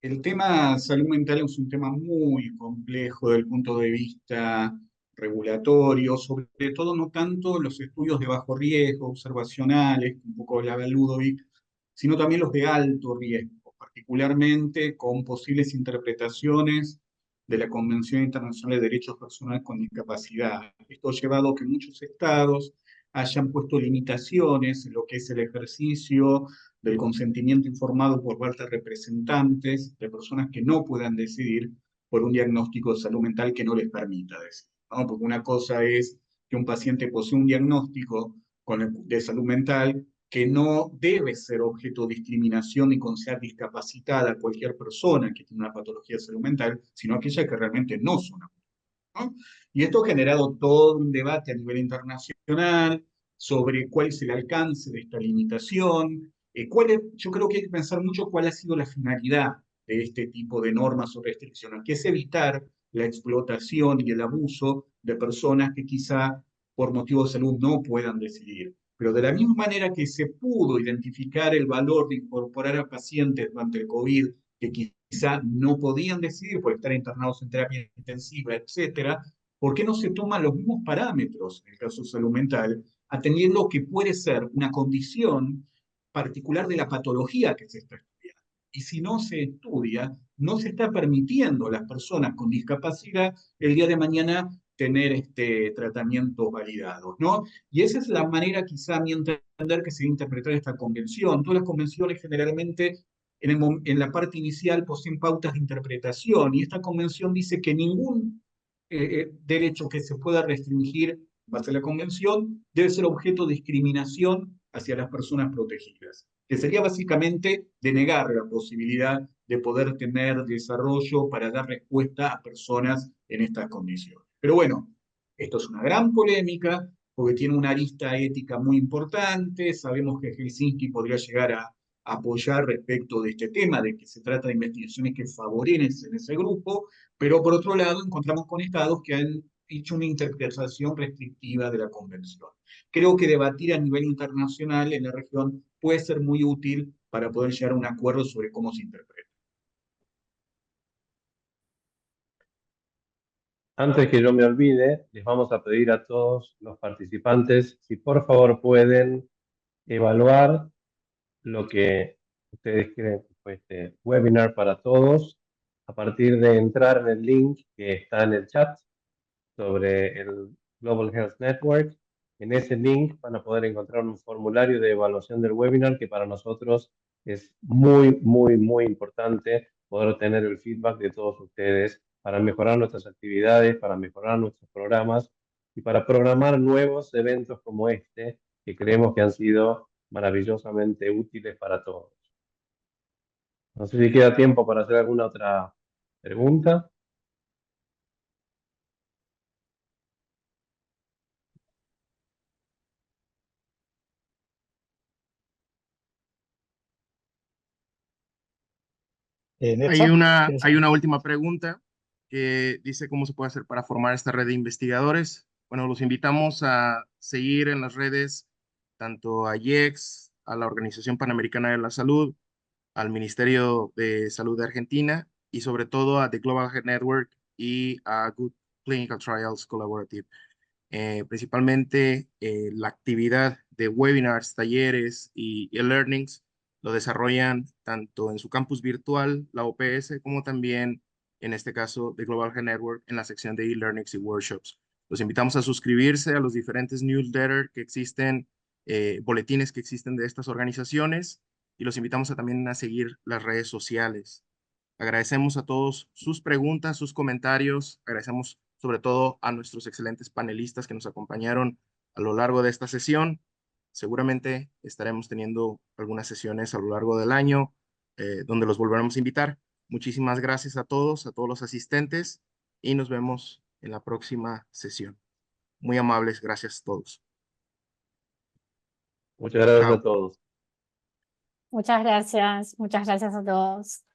El tema salud mental es un tema muy complejo desde el punto de vista regulatorio, sobre todo no tanto los estudios de bajo riesgo, observacionales, que un poco hablaba Ludovic, sino también los de alto riesgo, particularmente con posibles interpretaciones de la Convención Internacional de Derechos Personales con Discapacidad. Esto ha llevado a que muchos estados hayan puesto limitaciones en lo que es el ejercicio del consentimiento informado por parte de representantes de personas que no puedan decidir por un diagnóstico de salud mental que no les permita decidir, ¿no? Porque una cosa es que un paciente posee un diagnóstico de salud mental que no debe ser objeto de discriminación ni con ser discapacitada cualquier persona que tiene una patología de salud mental, sino aquella que realmente no son, ¿no? Y esto ha generado todo un debate a nivel internacional sobre cuál es el alcance de esta limitación, yo creo que hay que pensar mucho cuál ha sido la finalidad de este tipo de normas o restricciones, que es evitar la explotación y el abuso de personas que quizá por motivos de salud no puedan decidir. Pero de la misma manera que se pudo identificar el valor de incorporar a pacientes durante el COVID que quizá no podían decidir por estar internados en terapia intensiva, etcétera, ¿por qué no se toman los mismos parámetros en el caso de salud mental, atendiendo que puede ser una condición particular de la patología que se está estudiando? Y si no se estudia, no se está permitiendo a las personas con discapacidad el día de mañana tener tratamientos validados, ¿no? Y esa es la manera, quizá, a mi entender, que se debe interpretar esta convención. Todas las convenciones generalmente en la parte inicial poseen pautas de interpretación y esta convención dice que ningún derecho que se pueda restringir en base a la convención debe ser objeto de discriminación hacia las personas protegidas, que sería básicamente denegar la posibilidad de poder tener desarrollo para dar respuesta a personas en estas condiciones. Pero bueno, esto es una gran polémica porque tiene una arista ética muy importante, sabemos que Helsinki podría llegar a apoyar respecto de este tema, de que se trata de investigaciones que favorecen ese grupo, pero por otro lado encontramos con estados que han hecho una interpretación restrictiva de la convención. Creo que debatir a nivel internacional en la región puede ser muy útil para poder llegar a un acuerdo sobre cómo se interpreta. Antes que yo me olvide, les vamos a pedir a todos los participantes si por favor pueden evaluar lo que ustedes creen que fue este webinar para todos a partir de entrar en el link que está en el chat sobre el Global Health Network En ese link van a poder encontrar un formulario de evaluación del webinar que para nosotros es muy, muy, muy importante poder tener el feedback de todos ustedes para mejorar nuestras actividades, para mejorar nuestros programas y para programar nuevos eventos como este que creemos que han sido maravillosamente útiles para todos. No sé si queda tiempo para hacer alguna otra pregunta. Netza, ¿tienes Hay una última pregunta que dice cómo se puede hacer para formar esta red de investigadores. Bueno, los invitamos a seguir en las redes tanto a IEX, a la Organización Panamericana de la Salud, al Ministerio de Salud de Argentina y sobre todo a The Global Health Network y a Good Clinical Trials Collaborative. Principalmente la actividad de webinars, talleres y e-learnings lo desarrollan tanto en su campus virtual, la OPS, como también, en este caso, de Global Health Network, en la sección de e-learnings y workshops. Los invitamos a suscribirse a los diferentes newsletters que existen, boletines que existen de estas organizaciones, y los invitamos también a seguir las redes sociales. Agradecemos a todos sus preguntas, sus comentarios. Agradecemos sobre todo a nuestros excelentes panelistas que nos acompañaron a lo largo de esta sesión. Seguramente estaremos teniendo algunas sesiones a lo largo del año donde los volveremos a invitar. Muchísimas gracias a todos los asistentes y nos vemos en la próxima sesión. Muy amables, gracias a todos. Muchas gracias Chao. a todos. Muchas gracias a todos.